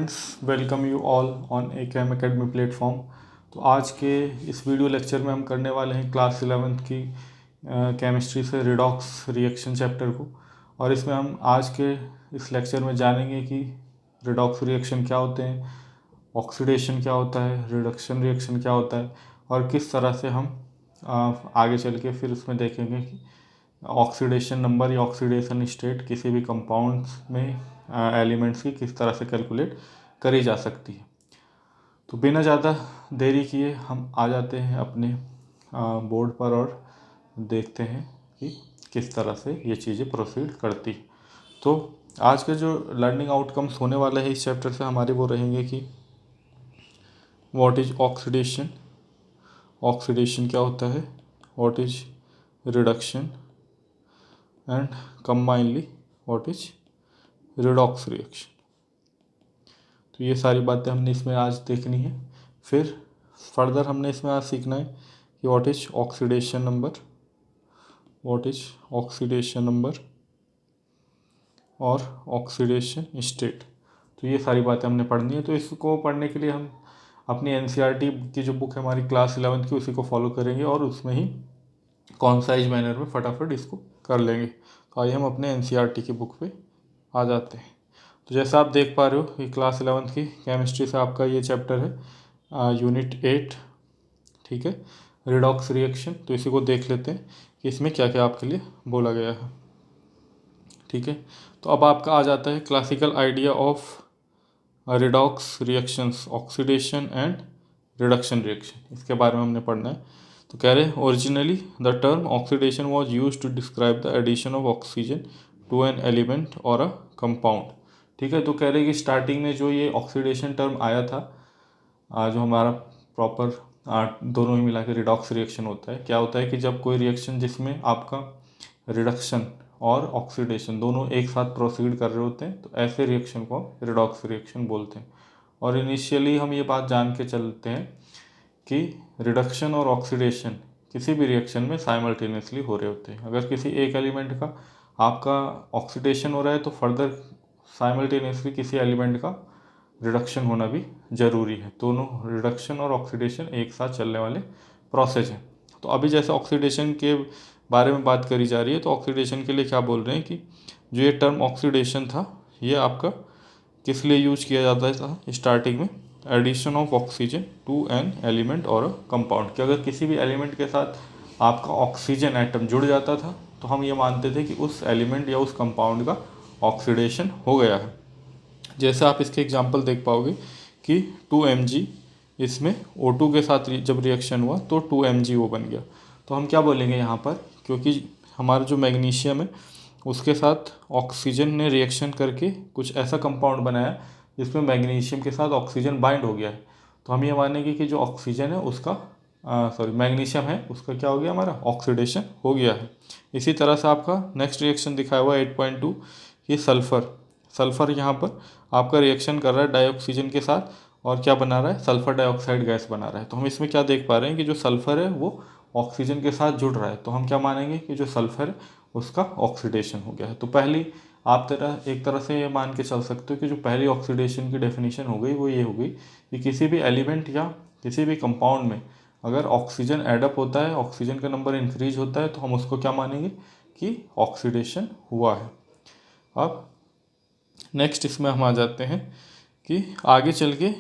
Friends, welcome you all on AKM academy platform. तो आज के इस वीडियो लेक्चर में हम करने वाले हैं क्लास 11th की केमिस्ट्री से रिडॉक्स रिएक्शन चैप्टर को। और इसमें हम आज के इस लेक्चर में जानेंगे कि रिडॉक्स रिएक्शन क्या होते हैं, ऑक्सीडेशन क्या होता है, रिडक्शन रिएक्शन क्या होता है, और किस तरह से हम आगे चल के फिर उसमें देखेंगे कि ऑक्सीडेशन नंबर या ऑक्सीडेशन स्टेट किसी भी कंपाउंड्स में एलिमेंट्स की किस तरह से कैलकुलेट करी जा सकती है। तो बिना ज़्यादा देरी किए हम आ जाते हैं अपने बोर्ड पर और देखते हैं कि किस तरह से ये चीज़ें प्रोसीड करती है। तो आज के जो लर्निंग आउटकम्स होने वाले हैं इस चैप्टर से हमारे वो रहेंगे कि व्हाट इज ऑक्सीडेशन, ऑक्सीडेशन क्या होता है, what is reduction and combinedly what is redox reaction. तो ये सारी बातें हमने इसमें आज देखनी है। फिर फर्दर हमने इसमें आज सीखना है कि what is oxidation number, what is oxidation number और ऑक्सीडेशन स्टेट। तो ये सारी बातें हमने पढ़नी है। तो इसको पढ़ने के लिए हम अपनी NCERT की जो बुक है हमारी क्लास 11th की, उसी को फॉलो करेंगे और उसमें ही कॉन्साइज मैनर में फटाफट इसको कर लेंगे। तो आइए हम अपने NCERT की बुक पे आ जाते हैं। तो जैसा आप देख पा रहे हो ये क्लास 11th की केमिस्ट्री से आपका ये चैप्टर है यूनिट 8, ठीक है, रिडॉक्स रिएक्शन। तो इसी को देख लेते हैं कि इसमें क्या क्या आपके लिए बोला गया है, ठीक है। तो अब आपका आ जाता है classical idea of redox reactions, oxidation and reduction reaction. इसके बारे में हमने पढ़ना है। तो कह रहे हैं originally the term oxidation was use to describe the addition of oxygen to an element or a compound, ठीक है। तो कह रहे हैं कि स्टार्टिंग में जो ये ऑक्सीडेशन टर्म आया था, जो हमारा प्रॉपर दोनों ही मिला के रिडॉक्स रिएक्शन होता है। क्या होता है कि जब कोई रिएक्शन जिसमें आपका रिडक्शन और ऑक्सीडेशन दोनों एक साथ प्रोसीड कर रहे होते हैं, तो ऐसे रिएक्शन को रिडॉक्स रिएक्शन बोलते हैं। और इनिशियली हम ये बात जान के चलते हैं कि रिडक्शन और ऑक्सीडेशन किसी भी रिएक्शन में साइमल्टेनियसली हो रहे होते हैं। अगर किसी एक एलिमेंट का आपका ऑक्सीडेशन हो रहा है तो फर्दर साइमल्टेनियसली किसी एलिमेंट का रिडक्शन होना भी ज़रूरी है। दोनों रिडक्शन और ऑक्सीडेशन एक साथ चलने वाले प्रोसेस हैं। तो अभी जैसे ऑक्सीडेशन के बारे में बात करी जा रही है, तो ऑक्सीडेशन के लिए क्या बोल रहे हैं कि जो ये टर्म ऑक्सीडेशन था ये आपका किस लिए यूज किया जाता था स्टार्टिंग में, addition of oxygen to an element or a compound. कि अगर किसी भी एलिमेंट के साथ आपका ऑक्सीजन एटम जुड़ जाता था तो हम ये मानते थे कि उस एलिमेंट या उस कंपाउंड का ऑक्सीडेशन हो गया है। जैसे आप इसके एग्जांपल देख पाओगे कि 2Mg, इसमें O2 के साथ जब रिएक्शन हुआ तो 2MgO बन गया। तो हम क्या बोलेंगे यहाँ पर, क्योंकि हमारा जो मैग्नीशियम है उसके साथ ऑक्सीजन ने रिएक्शन करके कुछ ऐसा कंपाउंड बनाया जिसमें मैग्नीशियम के साथ ऑक्सीजन बाइंड हो गया है, तो हम ये मानेंगे कि जो ऑक्सीजन है उसका मैग्नीशियम है उसका क्या हो गया, हमारा ऑक्सीडेशन हो गया है। इसी तरह से आपका नेक्स्ट रिएक्शन दिखाया हुआ है 8.2, ये सल्फ़र यहाँ पर आपका रिएक्शन कर रहा है डाइऑक्सीजन के साथ और क्या बना रहा है, सल्फ़र डाइऑक्साइड गैस बना रहा है। तो हम इसमें क्या देख पा रहे हैं कि जो सल्फ़र है वो ऑक्सीजन के साथ जुड़ रहा है, तो हम क्या मानेंगे कि जो सल्फ़र है उसका ऑक्सीडेशन हो गया है। तो पहली आप एक तरह से ये मान के चल सकते हो कि जो पहली ऑक्सीडेशन की डेफिनेशन हो गई वो ये हो गई कि किसी भी एलिमेंट या किसी भी कंपाउंड में अगर ऑक्सीजन एडअप होता है, ऑक्सीजन का नंबर इंक्रीज होता है, तो हम उसको क्या मानेंगे कि ऑक्सीडेशन हुआ है। अब नेक्स्ट इसमें हम आ जाते हैं कि आगे चल के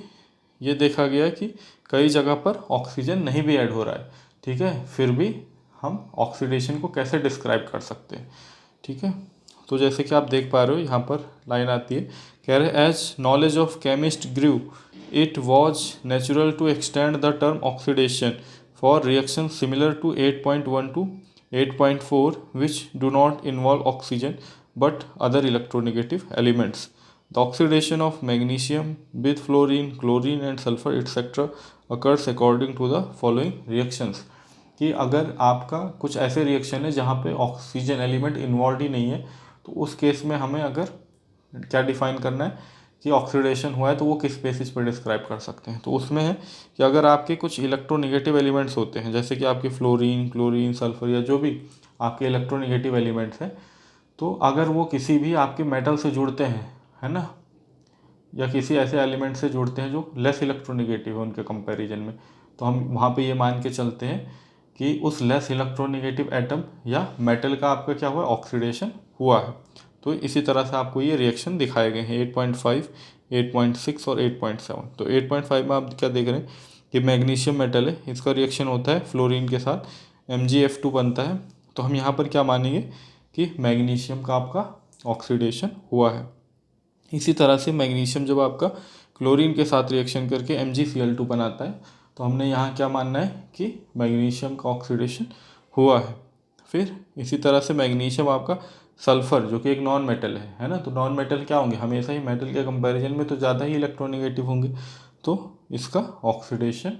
ये देखा गया कि कई जगह पर ऑक्सीजन नहीं भी ऐड हो रहा है, ठीक है, फिर भी हम ऑक्सीडेशन को कैसे डिस्क्राइब कर सकते हैं, ठीक है। तो जैसे कि आप देख पा रहे हो यहाँ पर लाइन आती है, कह रहे as knowledge of chemist grew it was natural to extend the term oxidation for reaction similar to 8.1 to 8.4 which do not involve oxygen but other electronegative elements. The oxidation of magnesium with fluorine, chlorine and sulfur etc. occurs according to the following reactions. कि अगर आपका कुछ ऐसे reaction है जहाँ पे oxygen element involve ही नहीं है, तो उस केस में हमें अगर क्या डिफाइन करना है कि ऑक्सीडेशन हुआ है तो वो किस बेसिस पर डिस्क्राइब कर सकते हैं। तो उसमें है कि अगर आपके कुछ इलेक्ट्रोनिगेटिव एलिमेंट्स होते हैं, जैसे कि आपके फ्लोरीन, क्लोरीन, सल्फर या जो भी आपके इलेक्ट्रोनिगेटिव एलिमेंट्स हैं, तो अगर वो किसी भी आपके मेटल से जुड़ते हैं, है ना, या किसी ऐसे एलिमेंट से जुड़ते हैं जो लेस इलेक्ट्रोनेगेटिव है उनके कंपैरिजन में, तो हम वहाँ पे ये मान के चलते हैं कि उस लेस इलेक्ट्रोनेगेटिव एटम या मेटल का आपका क्या हुआ, ऑक्सीडेशन हुआ है। तो इसी तरह से आपको ये रिएक्शन दिखाए गए हैं 8.5, 8.6 और 8.7। तो 8.5 में आप क्या देख रहे हैं कि मैग्नीशियम मेटल है, इसका रिएक्शन होता है फ्लोरीन के साथ, MgF2 बनता है। तो हम यहाँ पर क्या मानेंगे कि मैग्नीशियम का आपका ऑक्सीडेशन हुआ है। इसी तरह से मैग्नीशियम जब आपका क्लोरीन के साथ रिएक्शन करके MgCl2 बनाता है, तो हमने यहाँ क्या मानना है कि मैग्नीशियम का ऑक्सीडेशन हुआ है। फिर इसी तरह से मैग्नीशियम आपका सल्फर जो कि एक नॉन मेटल है ना, तो नॉन मेटल क्या होंगे, हमेशा ही मेटल के कंपैरिजन में तो ज़्यादा ही इलेक्ट्रोनेगेटिव होंगे, तो इसका ऑक्सीडेशन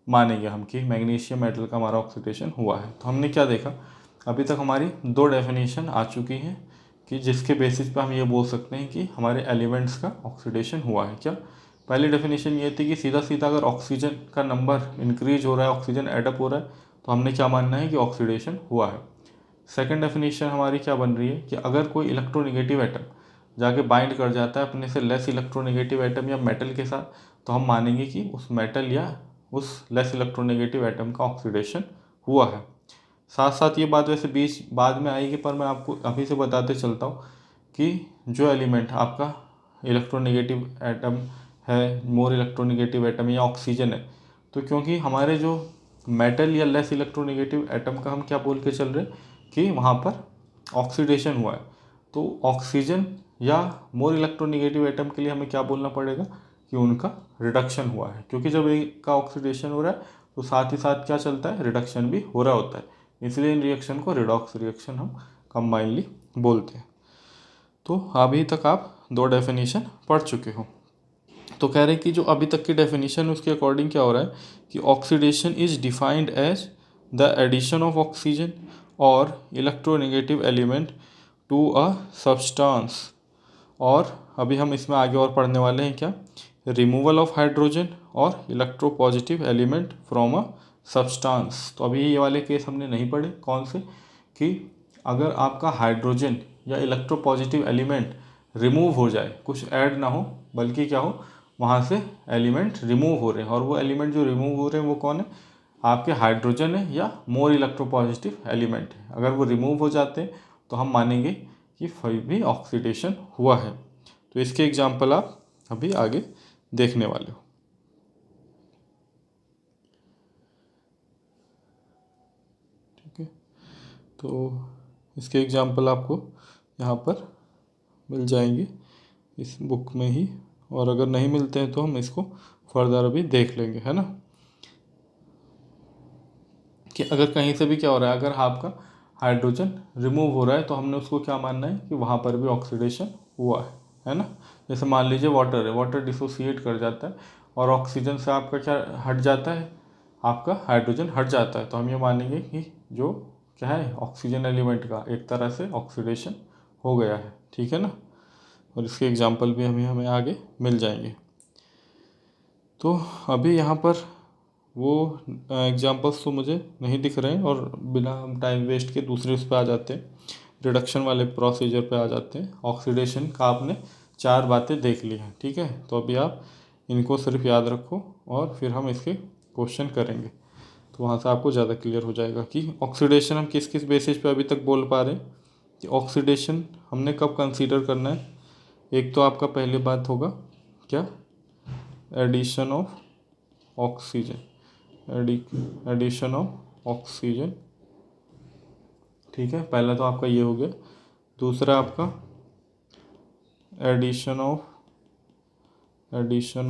मानेंगे हम कि मैग्नीशियम मेटल का हमारा ऑक्सीडेशन हुआ है। तो हमने क्या देखा, अभी तक हमारी 2 डेफिनेशन आ चुकी हैं कि जिसके बेसिस पे हम ये बोल सकते हैं कि हमारे एलिमेंट्स का ऑक्सीडेशन हुआ है। क्या पहली डेफिनेशन ये थी कि सीधा सीधा अगर ऑक्सीजन का नंबर इंक्रीज हो रहा है, ऑक्सीजन एडअप हो रहा है, तो हमने क्या मानना है कि ऑक्सीडेशन हुआ है। सेकेंड डेफिनेशन हमारी क्या बन रही है कि अगर कोई इलेक्ट्रोनेगेटिव एटम जाके बाइंड कर जाता है अपने से लेस इलेक्ट्रोनेगेटिव एटम या मेटल के साथ, तो हम मानेंगे कि उस मेटल या उस लेस इलेक्ट्रोनेगेटिव एटम का ऑक्सीडेशन हुआ है। साथ साथ ये बात वैसे बीच बाद में आएगी, पर मैं आपको अभी से बताते चलता हूँ कि जो एलिमेंट आपका इलेक्ट्रोनेगेटिव एटम है, मोर इलेक्ट्रोनेगेटिव एटम या ऑक्सीजन है, तो क्योंकि हमारे जो मेटल या लेस इलेक्ट्रोनेगेटिव एटम का हम क्या बोल के चल रहे हैं कि वहाँ पर ऑक्सीडेशन हुआ है, तो ऑक्सीजन या मोर इलेक्ट्रोनेगेटिव एटम के लिए हमें क्या बोलना पड़ेगा कि उनका रिडक्शन हुआ है, क्योंकि जब एक का ऑक्सीडेशन हो रहा है तो साथ ही साथ क्या चलता है, रिडक्शन भी हो रहा होता है। इसलिए इन रिएक्शन को रिडॉक्स रिएक्शन हम कंबाइनली बोलते हैं। तो अभी तक आप 2 डेफिनेशन पढ़ चुके हो। तो कह रहे हैं कि जो अभी तक की डेफिनेशन उसके अकॉर्डिंग क्या हो रहा है कि oxidation is defined as the addition of oxygen और electronegative element to a substance. और अभी हम इसमें आगे और पढ़ने वाले हैं क्या, removal of hydrogen or electropositive element from a substance. तो अभी ये वाले केस हमने नहीं पढ़े, कौन से, कि अगर आपका हाइड्रोजन या इलेक्ट्रोपॉजिटिव एलिमेंट रिमूव हो जाए, कुछ ऐड ना हो बल्कि क्या हो, वहाँ से एलिमेंट रिमूव हो रहे हैं, और वो एलिमेंट जो रिमूव हो रहे हैं वो कौन है, आपके हाइड्रोजन है या मोर इलेक्ट्रोपॉजिटिव एलिमेंट है। अगर वो रिमूव हो जाते हैं तो हम मानेंगे कि फिर भी ऑक्सीडेशन हुआ है। तो इसके एग्जाम्पल आप अभी आगे देखने वाले हो। ठीक है, तो इसके एग्जाम्पल आपको यहाँ पर मिल जाएंगे इस बुक में ही, और अगर नहीं मिलते हैं तो हम इसको फर्दर अभी देख लेंगे, है ना। कि अगर कहीं से भी क्या हो रहा है, अगर आपका हाइड्रोजन रिमूव हो रहा है तो हमने उसको क्या मानना है कि वहाँ पर भी ऑक्सीडेशन हुआ है ना। जैसे मान लीजिए वाटर है, वाटर डिसोसिएट कर जाता है और ऑक्सीजन से आपका क्या हट जाता है, आपका हाइड्रोजन हट जाता है, तो हम ये मानेंगे कि जो क्या है ऑक्सीजन एलिमेंट का एक तरह से ऑक्सीडेशन हो गया है। ठीक है ना, और इसके एग्जाम्पल भी हमें आगे मिल जाएंगे। तो अभी यहाँ पर वो एग्जांपल्स तो मुझे नहीं दिख रहे हैं, और बिना हम टाइम वेस्ट के दूसरे उस पर आ जाते हैं, रिडक्शन वाले प्रोसीजर पे आ जाते हैं। ऑक्सीडेशन का आपने 4 बातें देख ली हैं, ठीक है, तो अभी आप इनको सिर्फ याद रखो और फिर हम इसके क्वेश्चन करेंगे, तो वहाँ से आपको ज़्यादा क्लियर हो जाएगा कि ऑक्सीडेशन हम किस किस बेसिस पे अभी तक बोल पा रहे हैं कि ऑक्सीडेशन हमने कब कंसीडर करना है। एक तो आपका पहली बात होगा क्या, addition of oxygen, addition of oxygen. ठीक है, पहला तो आपका ये हो गया। दूसरा आपका एडिशन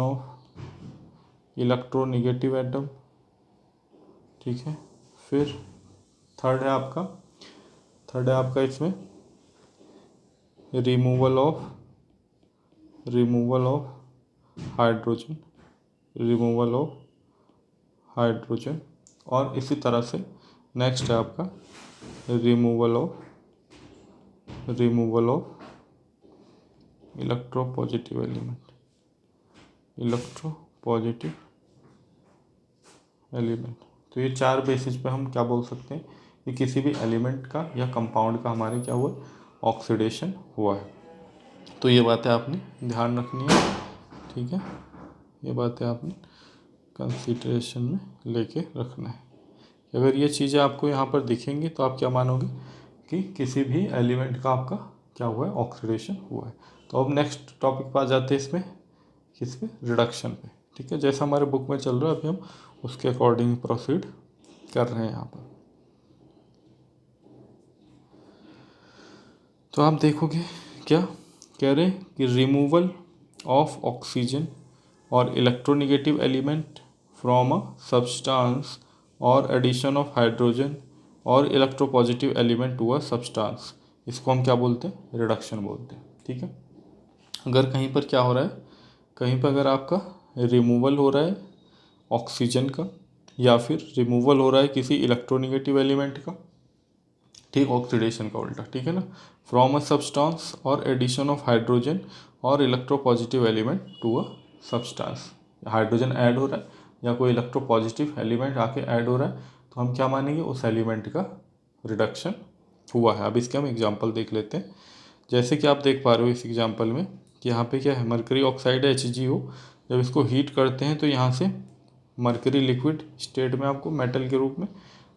ऑफ इलेक्ट्रोनेगेटिव एटम। ठीक है, फिर थर्ड है आपका इसमें रिमूवल ऑफ हाइड्रोजन, और इसी तरह से नेक्स्ट है आपका रिमूवल ऑफ इलेक्ट्रोपॉजिटिव एलिमेंट। तो ये 4 बेसिस पे हम क्या बोल सकते हैं कि किसी भी एलिमेंट का या कंपाउंड का हमारे क्या हुआ, ऑक्सीडेशन हुआ है। तो ये बातें आपने ध्यान रखनी है। ठीक है, ये बातें आपने कंसीडरेशन में लेके रखना है। अगर ये चीज़ें आपको यहाँ पर दिखेंगी तो आप क्या मानोगे कि किसी भी एलिमेंट का आपका क्या हुआ है, ऑक्सीडेशन हुआ है। तो अब नेक्स्ट टॉपिक पर आ जाते हैं इसमें, किस पे, रिडक्शन पे। ठीक है, जैसा हमारे बुक में चल रहा है अभी हम उसके अकॉर्डिंग प्रोसीड कर रहे हैं यहाँ पर। तो आप देखोगे क्या कह रहे हैं कि रिमूवल ऑफ ऑक्सीजन और electronegative element from a substance or addition of hydrogen or electropositive element to a substance, इसको हम क्या बोलते हैं, रिडक्शन बोलते हैं। ठीक है, अगर कहीं पर क्या हो रहा है, कहीं पर अगर आपका रिमूवल हो रहा है ऑक्सीजन का या फिर रिमूवल हो रहा है किसी इलेक्ट्रोनेगेटिव एलिमेंट का, ठीक, ऑक्सीडेशन का उल्टा, ठीक है ना, from a substance or addition of hydrogen or electropositive element to a substance, hydrogen add हो रहा है या कोई इलेक्ट्रोपॉजिटिव एलिमेंट आके ऐड हो रहा है, तो हम क्या मानेंगे, उस एलिमेंट का रिडक्शन हुआ है। अब इसके हम एग्जांपल देख लेते हैं। जैसे कि आप देख पा रहे हो इस एग्जांपल में कि यहाँ पे क्या है, मरकरी ऑक्साइड है HgO, जब इसको हीट करते हैं तो यहाँ से मरकरी लिक्विड स्टेट में आपको मेटल के रूप में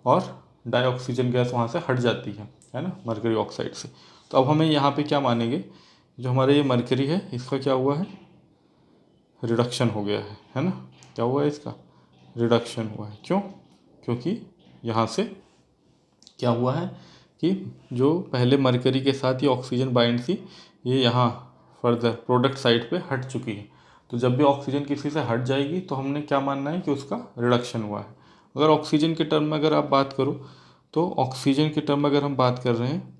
और डाइऑक्सीजन गैस वहाँ से हट जाती है ना, मरकरी ऑक्साइड से। तो अब हमें यहाँ पे क्या मानेंगे, जो हमारा ये मरकरी है इसका क्या हुआ है, रिडक्शन हो गया है ना, क्या हुआ है, इसका रिडक्शन हुआ है। क्यों, क्योंकि यहाँ से क्या हुआ है कि जो पहले मरकरी के साथ ये ऑक्सीजन बाइंड थी, ये यहाँ फर्दर प्रोडक्ट साइड पे हट चुकी है। तो जब भी ऑक्सीजन किसी से हट जाएगी तो हमने क्या मानना है कि उसका रिडक्शन हुआ है। अगर ऑक्सीजन के टर्म में अगर आप बात करो, तो ऑक्सीजन के टर्म में अगर हम बात कर रहे हैं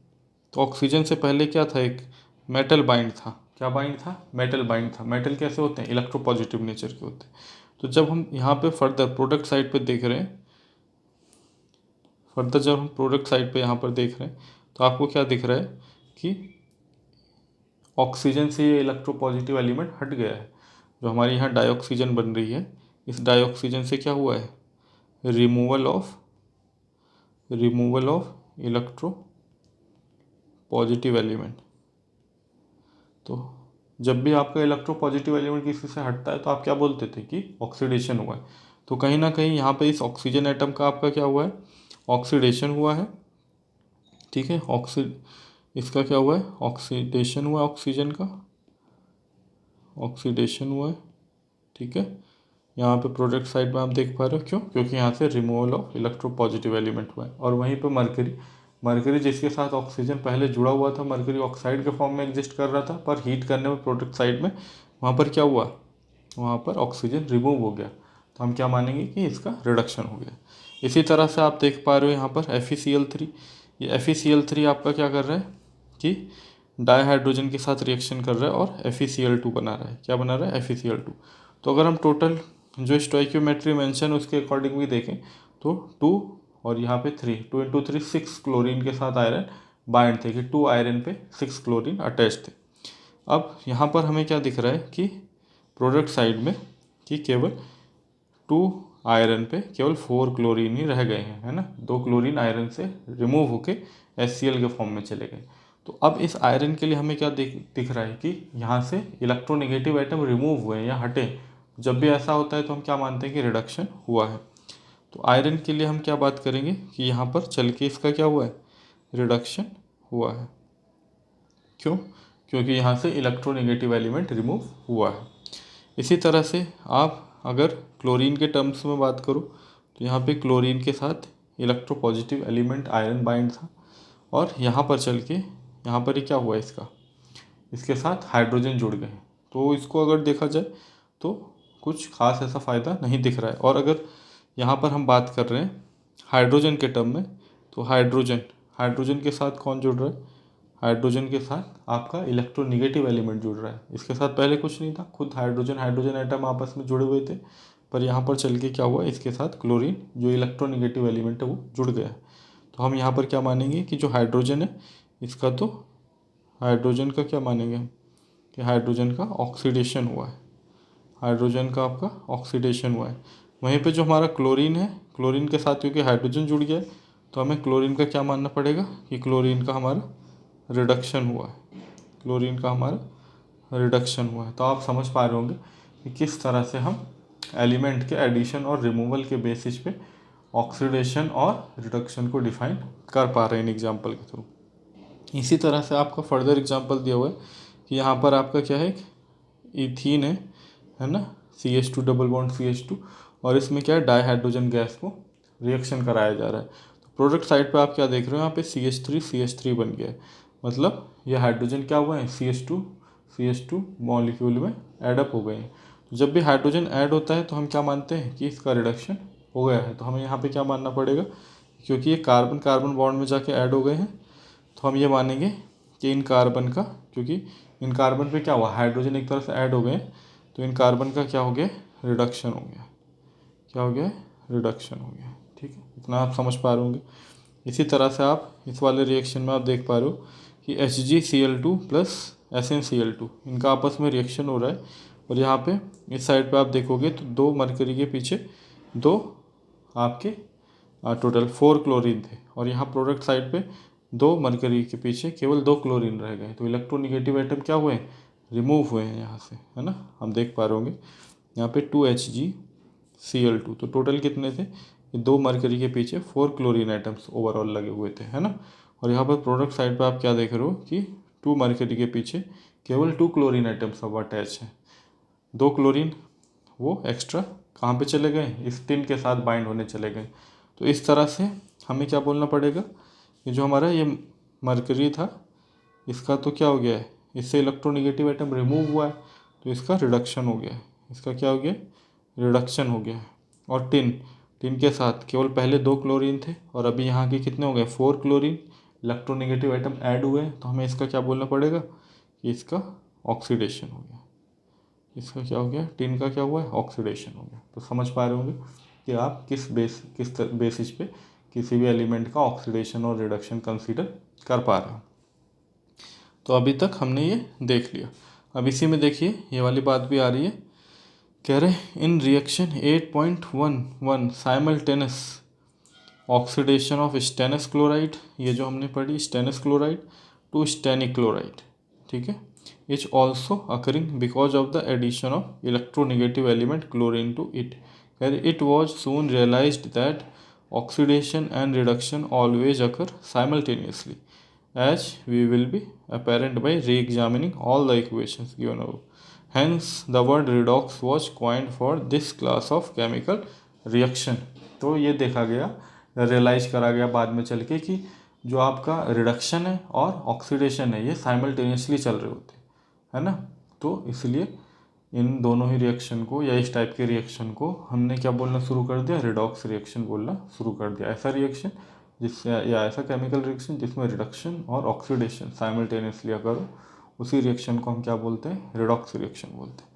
तो ऑक्सीजन से पहले क्या था, एक मेटल बाइंड था। क्या बाइंड था, मेटल बाइंड था। मेटल कैसे होते हैं, इलेक्ट्रोपॉजिटिव नेचर के होते हैं। तो जब हम यहाँ पे फर्दर प्रोडक्ट साइड पे देख रहे हैं, फर्दर जब हम प्रोडक्ट साइड पे यहाँ पर देख रहे हैं तो आपको क्या दिख रहा है कि ऑक्सीजन से ये इलेक्ट्रोपॉजिटिव एलिमेंट हट गया है। जो हमारी यहाँ डाइऑक्सीजन बन रही है, इस डाइऑक्सीजन से क्या हुआ है, removal of electro positive element. तो जब भी आपका इलेक्ट्रो पॉजिटिव एलिमेंट किसी से हटता है तो आप क्या बोलते थे कि ऑक्सीडेशन हुआ है। तो कहीं ना कहीं यहाँ पे इस ऑक्सीजन एटम का आपका क्या हुआ है, ऑक्सीडेशन हुआ है। ठीक है, इसका क्या हुआ है, ऑक्सीडेशन हुआ ऑक्सीजन का, ऑक्सीडेशन हुआ है। ठीक है, यहाँ पे प्रोडक्ट साइड में आप देख पा रहे हो, क्यों, क्योंकि यहाँ से removal of electro positive element हुआ है। और वहीं पे मरकरी जिसके साथ ऑक्सीजन पहले जुड़ा हुआ था, मरकरी ऑक्साइड के फॉर्म में एग्जिस्ट कर रहा था, पर हीट करने में प्रोडक्ट साइड में वहाँ पर क्या हुआ, वहाँ पर ऑक्सीजन रिमूव हो गया। तो हम क्या मानेंगे कि इसका रिडक्शन हो गया। इसी तरह से आप देख पा रहे हो यहाँ पर FeCl3, ये FeCl3 आपका क्या कर रहा है कि डाईहाइड्रोजन के साथ रिएक्शन कर रहा है और FeCl2 बना रहा है। क्या बना रहा है, FeCl2। तो अगर हम टोटल जो स्टोइक्योमेट्री मेंशन उसके अकॉर्डिंग भी देखें तो 2 और यहाँ पे 3, 2 × 3 6 क्लोरीन के साथ आयरन बाइंड थे कि 2 आयरन पे 6 क्लोरीन अटैच थे। अब यहाँ पर हमें क्या दिख रहा है कि प्रोडक्ट साइड में कि केवल 2 आयरन पे केवल 4 क्लोरीन ही रह गए हैं, है ना, 2 क्लोरीन आयरन से रिमूव होके HCl के फॉर्म में चले गए। तो अब इस आयरन के लिए हमें क्या दिख रहा है कि यहाँ से इलेक्ट्रोनेगेटिव एटम रिमूव हुए या हटे। जब भी ऐसा होता है तो हम क्या मानते हैं कि रिडक्शन हुआ है। तो आयरन के लिए हम क्या बात करेंगे कि यहाँ पर चल के इसका क्या हुआ है, रिडक्शन हुआ है। क्यों, क्योंकि यहाँ से इलेक्ट्रोनेगेटिव एलिमेंट रिमूव हुआ है। इसी तरह से आप अगर क्लोरीन के टर्म्स में बात करो तो यहाँ पे क्लोरीन के साथ इलेक्ट्रोपॉजिटिव एलिमेंट आयरन बाइंड था और यहाँ पर चल के यहाँ पर ही क्या हुआ, इसके साथ हाइड्रोजन जुड़ गए। तो इसको अगर देखा जाए तो कुछ खास ऐसा फ़ायदा नहीं दिख रहा है। और अगर यहाँ पर हम बात कर रहे हैं हाइड्रोजन के टर्म में, तो हाइड्रोजन के साथ कौन जुड़ रहा है, हाइड्रोजन के साथ आपका इलेक्ट्रोनेगेटिव एलिमेंट जुड़ रहा है। इसके साथ पहले कुछ नहीं था, खुद हाइड्रोजन एटम आपस में जुड़े हुए थे, पर यहाँ पर चल के क्या हुआ, इसके साथ क्लोरीन जो इलेक्ट्रोनेगेटिव एलिमेंट है वो जुड़ गया है। तो हम यहाँ पर क्या मानेंगे कि जो हाइड्रोजन है इसका, तो हाइड्रोजन का क्या मानेंगे हम कि हाइड्रोजन का ऑक्सीडेशन हुआ है, हाइड्रोजन का आपका ऑक्सीडेशन हुआ है। वहीं पे जो हमारा क्लोरीन है, क्लोरीन के साथ क्योंकि हाइड्रोजन जुड़ गया है तो हमें क्लोरीन का क्या मानना पड़ेगा कि क्लोरीन का हमारा रिडक्शन हुआ है, क्लोरीन का हमारा रिडक्शन हुआ है। तो आप समझ पा रहे होंगे कि किस तरह से हम एलिमेंट के एडिशन और रिमूवल के बेसिस पे ऑक्सीडेशन और रिडक्शन को डिफाइन कर पा रहे हैं इन एग्जाम्पल के थ्रू। इसी तरह से आपका फर्दर एग्जाम्पल दिया हुआ है कि यहाँ पर आपका क्या है, इथीन है ना, CH2 डबल बॉन्ड CH2, और इसमें क्या है, डाई हाइड्रोजन गैस को रिएक्शन कराया जा रहा है। तो प्रोडक्ट साइड पे आप क्या देख रहे हो, यहाँ पे CH3 बन गया है, मतलब ये हाइड्रोजन क्या हुआ है, CH2 मॉलिक्यूल में एडअप हो गए हैं। तो जब भी हाइड्रोजन ऐड होता है तो हम क्या मानते हैं कि इसका रिडक्शन हो गया है। तो हमें यहाँ पे क्या मानना पड़ेगा, क्योंकि ये कार्बन कार्बन बॉन्ड में जाके ऐड हो गए हैं, तो हम ये मानेंगे कि इन कार्बन का, क्योंकि इन कार्बन पे क्या हुआ, हाइड्रोजन एक तरह से ऐड हो गए, तो इन कार्बन का क्या हो गया, रिडक्शन हो गया। क्या हो गया, रिडक्शन हो गया। ठीक है, इतना आप समझ पा रहे होंगे। इसी तरह से आप इस वाले रिएक्शन में आप देख पा रहे हो कि HgCl2 प्लस SnCl2 इनका आपस में रिएक्शन हो रहा है, और यहाँ पे इस साइड पे आप देखोगे तो 2 मरकरी के पीछे 2 आपके टोटल 4 क्लोरीन थे, और यहाँ प्रोडक्ट साइड पे 2 मरकरी के पीछे केवल 2 क्लोरीन रह गए। तो इलेक्ट्रोनिगेटिव आइटम क्या हुए, रिमूव हुए हैं यहाँ से, है ना, हम देख पा रहे होंगे यहाँ पे 2HgCl2। तो टोटल कितने थे, 2 मरकरी के पीछे 4 क्लोरीन आइटम्स ओवरऑल लगे हुए थे, है ना। और यहाँ पर प्रोडक्ट साइड पे आप क्या देख रहे हो कि 2 मरकरी के पीछे केवल 2 क्लोरीन आइटम्स अब अटैच हैं। 2 क्लोरीन वो एक्स्ट्रा कहाँ पे चले गए, इस टिन के साथ बाइंड होने चले गए। तो इस तरह से हमें क्या बोलना पड़ेगा कि जो हमारा ये मरकरी था, इसका तो क्या हो गया है, इससे इलेक्ट्रोनिगेटिव आइटम रिमूव हुआ है, तो इसका रिडक्शन हो गया है। इसका क्या हो गया, रिडक्शन हो गया है। और टिन के साथ केवल पहले 2 क्लोरीन थे, और अभी यहाँ के कितने हो गए, 4 क्लोरीन इलेक्ट्रोनिगेटिव आइटम ऐड हुए हैं। तो हमें इसका क्या बोलना पड़ेगा कि इसका ऑक्सीडेशन हो गया। इसका क्या हो गया, टिन का क्या हुआ है, ऑक्सीडेशन हो गया। तो समझ पा रहे होंगे कि आप किस बेसिस पे किसी भी एलिमेंट का ऑक्सीडेशन और रिडक्शन कंसीडर कर पा रहे हो। तो अभी तक हमने ये देख लिया। अब इसी में देखिए ये वाली बात भी आ रही है, कह रहे in reaction 8.11 simultaneous oxidation of stannous chloride, ये जो हमने पढ़ी stannous chloride to stannic chloride, ठीक है, is also occurring because of the addition of electronegative element chlorine to it. It was soon realised that oxidation and reduction always occur simultaneously as we will be apparent by re-examining all the equations given above. Hence, the word redox was coined for this class of chemical reaction. तो ये देखा गया, realise करा गया बाद में चल के कि जो आपका रिडक्शन है और ऑक्सीडेशन है ये साइमल्टेनियसली चल रहे होते हैं, है ना। तो इसलिए इन दोनों ही रिएक्शन को या इस टाइप के रिएक्शन को हमने क्या बोलना शुरू कर दिया, रिडॉक्स रिएक्शन बोलना शुरू कर दिया। ऐसा रिएक्शन जिससे या ऐसा केमिकल रिएक्शन जिसमें रिडक्शन और ऑक्सीडेशन साइमल्टेनियसली अगर हो, उसी रिएक्शन को हम क्या बोलते हैं, रिडॉक्स रिएक्शन बोलते हैं।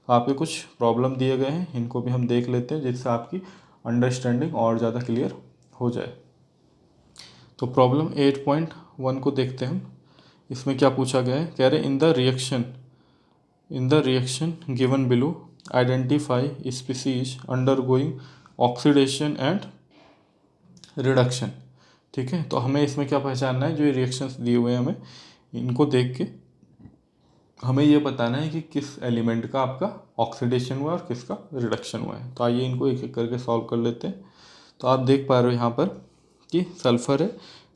तो आपके कुछ प्रॉब्लम दिए गए हैं, इनको भी हम देख लेते हैं जिससे आपकी अंडरस्टैंडिंग और ज़्यादा क्लियर हो जाए। तो प्रॉब्लम 8.1 को देखते हैं हम। इसमें क्या पूछा गया है, कह रहे in the reaction given below identify species undergoing oxidation and reduction। ठीक है, तो हमें इसमें क्या पहचानना है, जो ये रिएक्शंस दिए हुए हैं हमें इनको देख के हमें ये बताना है कि किस एलिमेंट का आपका ऑक्सीडेशन हुआ है और किसका रिडक्शन हुआ है। तो आइए इनको एक एक करके सॉल्व कर लेते हैं। तो आप देख पा रहे हो यहाँ पर कि सल्फ़र है,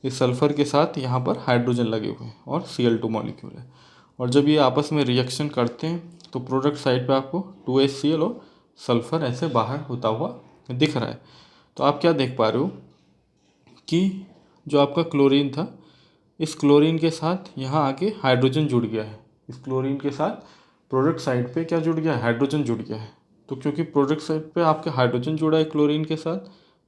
इस सल्फ़र के साथ यहाँ पर हाइड्रोजन लगे हुए हैं और Cl2 मॉलिक्यूल है, और जब ये आपस में रिएक्शन करते हैं तो प्रोडक्ट साइड पे आपको 2HCl और सल्फ़र ऐसे बाहर होता हुआ दिख रहा है। तो आप क्या देख पा रहे हो कि जो आपका क्लोरीन था, इस क्लोरीन के साथ यहाँ आके हाइड्रोजन जुड़ गया है। इस क्लोरीन के साथ प्रोडक्ट साइड पे क्या जुड़ गया है, हाइड्रोजन जुड़ गया है। तो क्योंकि प्रोडक्ट साइड पे आपके हाइड्रोजन जुड़ा है क्लोरीन के साथ,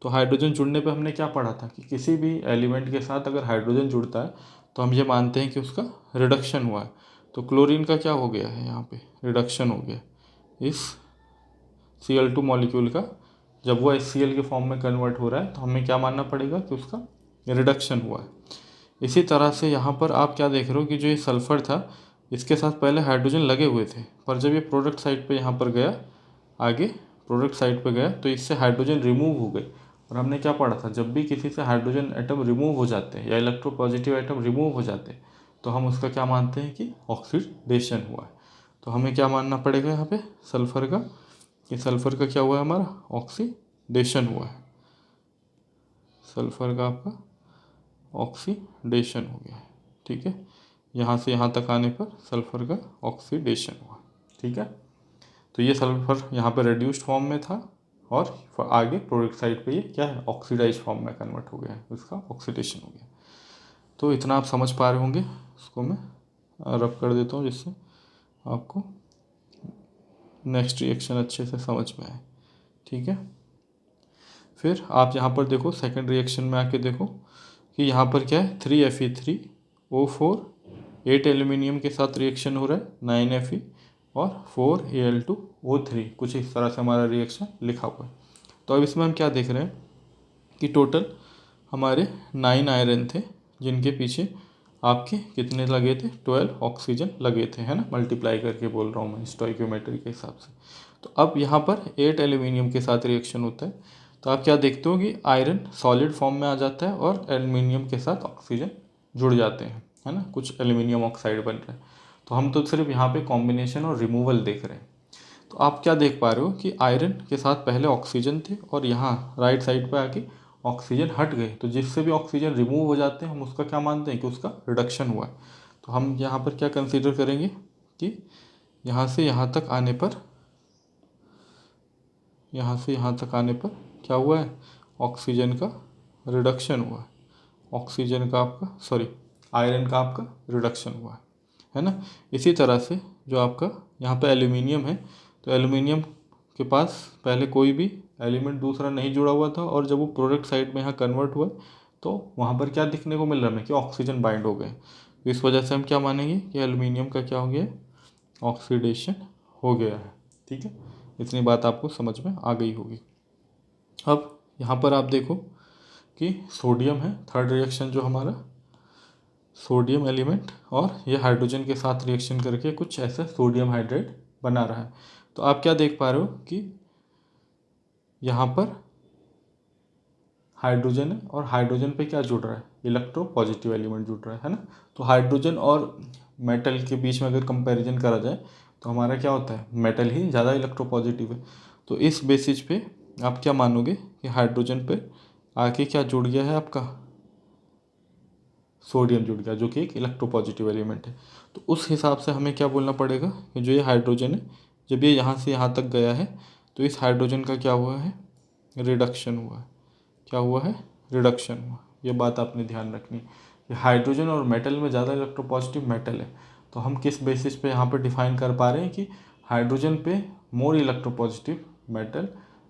तो हाइड्रोजन जुड़ने पे हमने क्या पढ़ा था कि किसी भी एलिमेंट के साथ अगर हाइड्रोजन जुड़ता है तो हम ये मानते हैं कि उसका रिडक्शन हुआ है। तो क्लोरीन का क्या हो गया है, यहाँ पे रिडक्शन हो गया इस Cl2 मॉलिक्यूल का। जब वो HCl के फॉर्म में कन्वर्ट हो रहा है तो हमें क्या मानना पड़ेगा कि उसका रिडक्शन हुआ है। इसी तरह से यहाँ पर आप क्या देख रहे हो कि जो ये सल्फ़र था इसके साथ पहले हाइड्रोजन लगे हुए थे, पर जब ये प्रोडक्ट साइड पे यहाँ पर गया, आगे प्रोडक्ट साइड पे गया तो इससे हाइड्रोजन रिमूव हो गए। और हमने क्या पढ़ा था, जब भी किसी से हाइड्रोजन एटम रिमूव हो जाते हैं या इलेक्ट्रोपॉजिटिव एटम रिमूव हो जाते हैं तो हम उसका क्या मानते हैं कि ऑक्सीडेशन हुआ है। तो हमें क्या मानना पड़ेगा यहाँ पे सल्फ़र का, कि सल्फ़र का क्या हुआ है हमारा ऑक्सीडेशन हुआ है, सल्फ़र का आपका ऑक्सीडेशन हो गया है। ठीक है, यहाँ से यहाँ तक आने पर सल्फ़र का ऑक्सीडेशन हुआ। ठीक है, तो ये सल्फ़र यहाँ पर रिड्यूस्ड फॉर्म में था और आगे प्रोडक्ट साइड पे ये क्या है ऑक्सीडाइज फॉर्म में कन्वर्ट हो गया है, इसका ऑक्सीडेशन हो गया। तो इतना आप समझ पा रहे होंगे, इसको मैं रब कर देता हूँ जिससे आपको नेक्स्ट रिएक्शन अच्छे से समझ में आए। ठीक है, फिर आप यहाँ पर देखो सेकंड रिएक्शन में आके देखो कि यहाँ पर क्या है 3Fe3O4 8 एल्यूमिनियम के साथ रिएक्शन हो रहा है 9Fe और 4Al2O3, कुछ इस तरह से हमारा रिएक्शन लिखा हुआ है। तो अब इसमें हम क्या देख रहे हैं कि टोटल हमारे 9 आयरन थे जिनके पीछे आपके कितने लगे थे 12 ऑक्सीजन लगे थे, है ना, मल्टीप्लाई करके बोल रहा हूँ मैं स्टोइकियोमेट्री के हिसाब से। तो अब यहाँ पर 8 एल्यूमिनियम के साथ रिएक्शन होता है, तो आप क्या देखते हो कि आयरन सॉलिड फॉर्म में आ जाता है और एल्यूमिनियम के साथ ऑक्सीजन जुड़ जाते हैं, है ना, कुछ एल्यूमिनियम ऑक्साइड बन रहा है। तो हम तो सिर्फ यहाँ पे कॉम्बिनेशन और रिमूवल देख रहे हैं। तो आप क्या देख पा रहे हो कि आयरन के साथ पहले ऑक्सीजन थे और यहाँ राइट साइड पे आके ऑक्सीजन हट गए, तो जिससे भी ऑक्सीजन रिमूव हो जाते हैं हम उसका क्या मानते हैं कि उसका रिडक्शन हुआ है। तो हम यहाँ पर क्या कंसीडर करेंगे कि यहाँ से यहाँ तक आने पर, यहाँ से यहाँ तक आने पर क्या हुआ है ऑक्सीजन का रिडक्शन हुआ है, ऑक्सीजन का आपका सॉरी आयरन का आपका रिडक्शन हुआ है ना। इसी तरह से जो आपका यहाँ पे एल्यूमिनियम है, तो एल्यूमिनियम के पास पहले कोई भी एलिमेंट दूसरा नहीं जुड़ा हुआ था और जब वो प्रोडक्ट साइड में यहाँ कन्वर्ट हुआ तो वहाँ पर क्या दिखने को मिल रहा है कि ऑक्सीजन बाइंड हो गए। तो इस वजह से हम क्या मानेंगे कि एल्यूमिनियम का क्या हो गया ऑक्सीडेशन हो गया है। ठीक है, इतनी बात आपको समझ में आ गई होगी। अब यहाँ पर आप देखो कि सोडियम है थर्ड रिएक्शन जो हमारा, सोडियम एलिमेंट और ये हाइड्रोजन के साथ रिएक्शन करके कुछ ऐसा सोडियम हाइड्रेट बना रहा है। तो आप क्या देख पा रहे हो कि यहाँ पर हाइड्रोजन है और हाइड्रोजन पे क्या जुड़ रहा है इलेक्ट्रो पॉजिटिव एलिमेंट जुड़ रहा है ना। तो हाइड्रोजन और मेटल के बीच में अगर कंपैरिजन करा जाए तो हमारा क्या होता है मेटल ही ज़्यादा इलेक्ट्रो पॉजिटिव है। तो इस बेसिस पे आप क्या मानोगे कि हाइड्रोजन पे आके क्या जुड़ गया है आपका सोडियम जुड़ गया जो कि एक इलेक्ट्रोपॉजिटिव एलिमेंट है। तो उस हिसाब से हमें क्या बोलना पड़ेगा कि जो ये हाइड्रोजन है जब ये यहाँ से यहाँ तक गया है तो इस हाइड्रोजन का क्या हुआ है रिडक्शन हुआ है। क्या हुआ है रिडक्शन हुआ। ये बात आपने ध्यान रखनी कि हाइड्रोजन और मेटल में ज़्यादा इलेक्ट्रोपॉजिटिव मेटल है। तो हम किस बेसिस पे यहाँ पर डिफाइन कर पा रहे हैं कि हाइड्रोजन पे मोर इलेक्ट्रोपॉजिटिव मेटल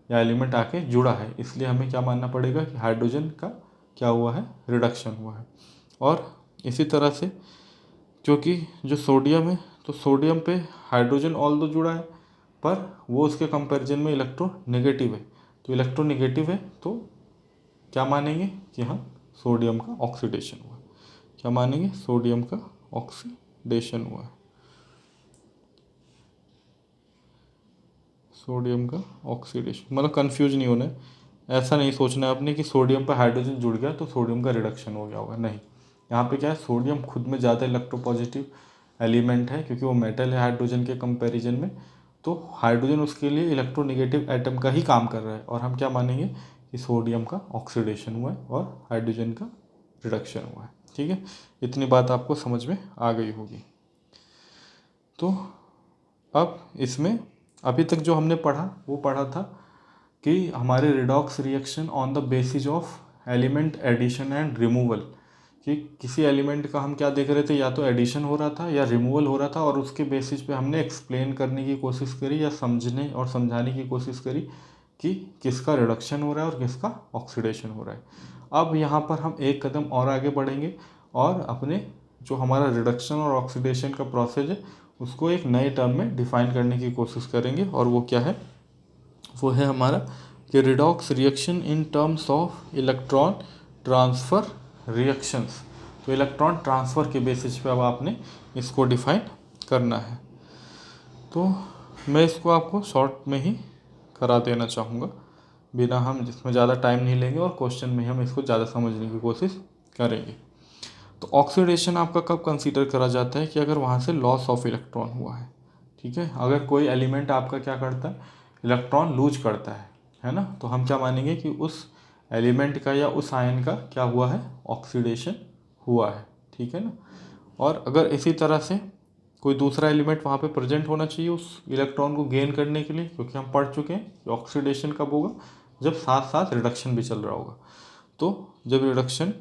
या एलिमेंट आके जुड़ा है, इसलिए हमें क्या मानना पड़ेगा कि हाइड्रोजन का क्या हुआ है रिडक्शन हुआ है। और इसी तरह से क्योंकि जो सोडियम है तो सोडियम पे हाइड्रोजन ऑल दो जुड़ा है पर वो उसके कंपैरिजन में इलेक्ट्रोनेगेटिव है। तो इलेक्ट्रोनेगेटिव है तो क्या मानेंगे कि हाँ सोडियम का ऑक्सीडेशन हुआ। क्या मानेंगे सोडियम का ऑक्सीडेशन हुआ है, सोडियम का ऑक्सीडेशन। मतलब कंफ्यूज नहीं होना है, ऐसा नहीं सोचना है आपने कि सोडियम पर हाइड्रोजन जुड़ गया तो सोडियम का रिडक्शन हो गया होगा, नहीं। यहाँ पे क्या है सोडियम खुद में ज़्यादा इलेक्ट्रोपॉजिटिव एलिमेंट है क्योंकि वो मेटल है हाइड्रोजन के कंपैरिजन में। तो हाइड्रोजन उसके लिए इलेक्ट्रोनेगेटिव एटम का ही काम कर रहा है और हम क्या मानेंगे कि सोडियम का ऑक्सीडेशन हुआ है और हाइड्रोजन का रिडक्शन हुआ है। ठीक है, इतनी बात आपको समझ में आ गई होगी। तो अब इसमें अभी तक जो हमने पढ़ा वो पढ़ा था कि हमारे redox reaction on the basis of element addition and removal, कि किसी एलिमेंट का हम क्या देख रहे थे या तो एडिशन हो रहा था या रिमूवल हो रहा था और उसके बेसिस पे हमने एक्सप्लेन करने की कोशिश करी या समझने और समझाने की कोशिश करी कि किसका रिडक्शन हो रहा है और किसका ऑक्सीडेशन हो रहा है। अब यहाँ पर हम एक कदम और आगे बढ़ेंगे और अपने जो हमारा रिडक्शन और ऑक्सीडेशन का प्रोसेस है उसको एक नए टर्म में डिफाइन करने की कोशिश करेंगे और वो क्या है वो है हमारा कि redox reaction in terms of electron transfer reactions. तो इलेक्ट्रॉन ट्रांसफ़र के बेसिस पे अब आपने इसको डिफाइन करना है। तो मैं इसको आपको शॉर्ट में ही करा देना चाहूँगा बिना हम जिसमें ज़्यादा टाइम नहीं लेंगे और क्वेश्चन में हम इसको ज़्यादा समझने की कोशिश करेंगे। तो ऑक्सीडेशन आपका कब कंसीडर करा जाता है कि अगर वहाँ से लॉस ऑफ इलेक्ट्रॉन हुआ है। ठीक है। अगर कोई एलिमेंट आपका क्या करता है, इलेक्ट्रॉन लूज करता है ना, तो हम क्या मानेंगे कि उस एलिमेंट का या उस आयन का क्या हुआ है, ऑक्सीडेशन हुआ है, ठीक है ना। और अगर इसी तरह से कोई दूसरा एलिमेंट वहाँ पे प्रेजेंट होना चाहिए उस इलेक्ट्रॉन को गेन करने के लिए, क्योंकि हम पढ़ चुके हैं कि ऑक्सीडेशन कब होगा, जब साथ साथ रिडक्शन भी चल रहा होगा। तो जब रिडक्शन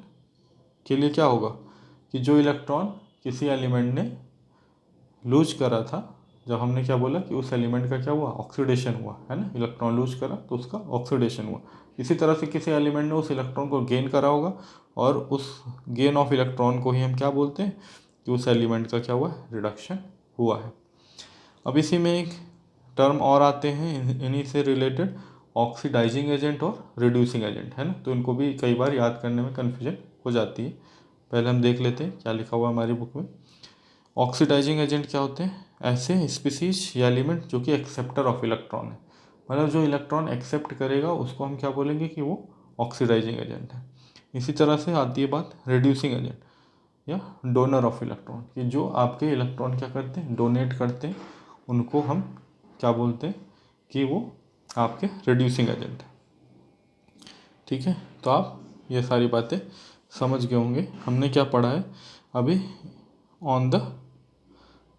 के लिए क्या होगा कि जो इलेक्ट्रॉन किसी एलिमेंट ने लूज करा था, जब हमने क्या बोला कि उस एलिमेंट का क्या हुआ, ऑक्सीडेशन हुआ, है ना, इलेक्ट्रॉन लूज करा तो उसका ऑक्सीडेशन हुआ। इसी तरह से किसी एलिमेंट ने उस इलेक्ट्रॉन को गेन करा होगा, और उस गेन ऑफ इलेक्ट्रॉन को ही हम क्या बोलते हैं कि उस एलिमेंट का क्या हुआ, रिडक्शन हुआ है। अब इसी में एक टर्म और आते हैं इन्हीं से रिलेटेड, ऑक्सीडाइजिंग एजेंट और रिड्यूसिंग एजेंट, है ना। तो इनको भी कई बार याद करने में कन्फ्यूजन हो जाती है। पहले हम देख लेते हैं क्या लिखा हुआ है हमारी बुक में। ऑक्सीडाइजिंग एजेंट क्या होते हैं, ऐसे स्पीसीज या एलिमेंट जो कि एक्सेप्टर ऑफ इलेक्ट्रॉन है, मतलब जो इलेक्ट्रॉन एक्सेप्ट करेगा उसको हम क्या बोलेंगे कि वो ऑक्सीडाइजिंग एजेंट है। इसी तरह से आती है बात रिड्यूसिंग एजेंट या डोनर ऑफ इलेक्ट्रॉन, कि जो आपके इलेक्ट्रॉन क्या करते हैं, डोनेट करते हैं, उनको हम क्या बोलते हैं कि वो आपके रिड्यूसिंग एजेंट है, ठीक है। तो आप ये सारी बातें समझ गए होंगे। हमने क्या पढ़ा है अभी, on the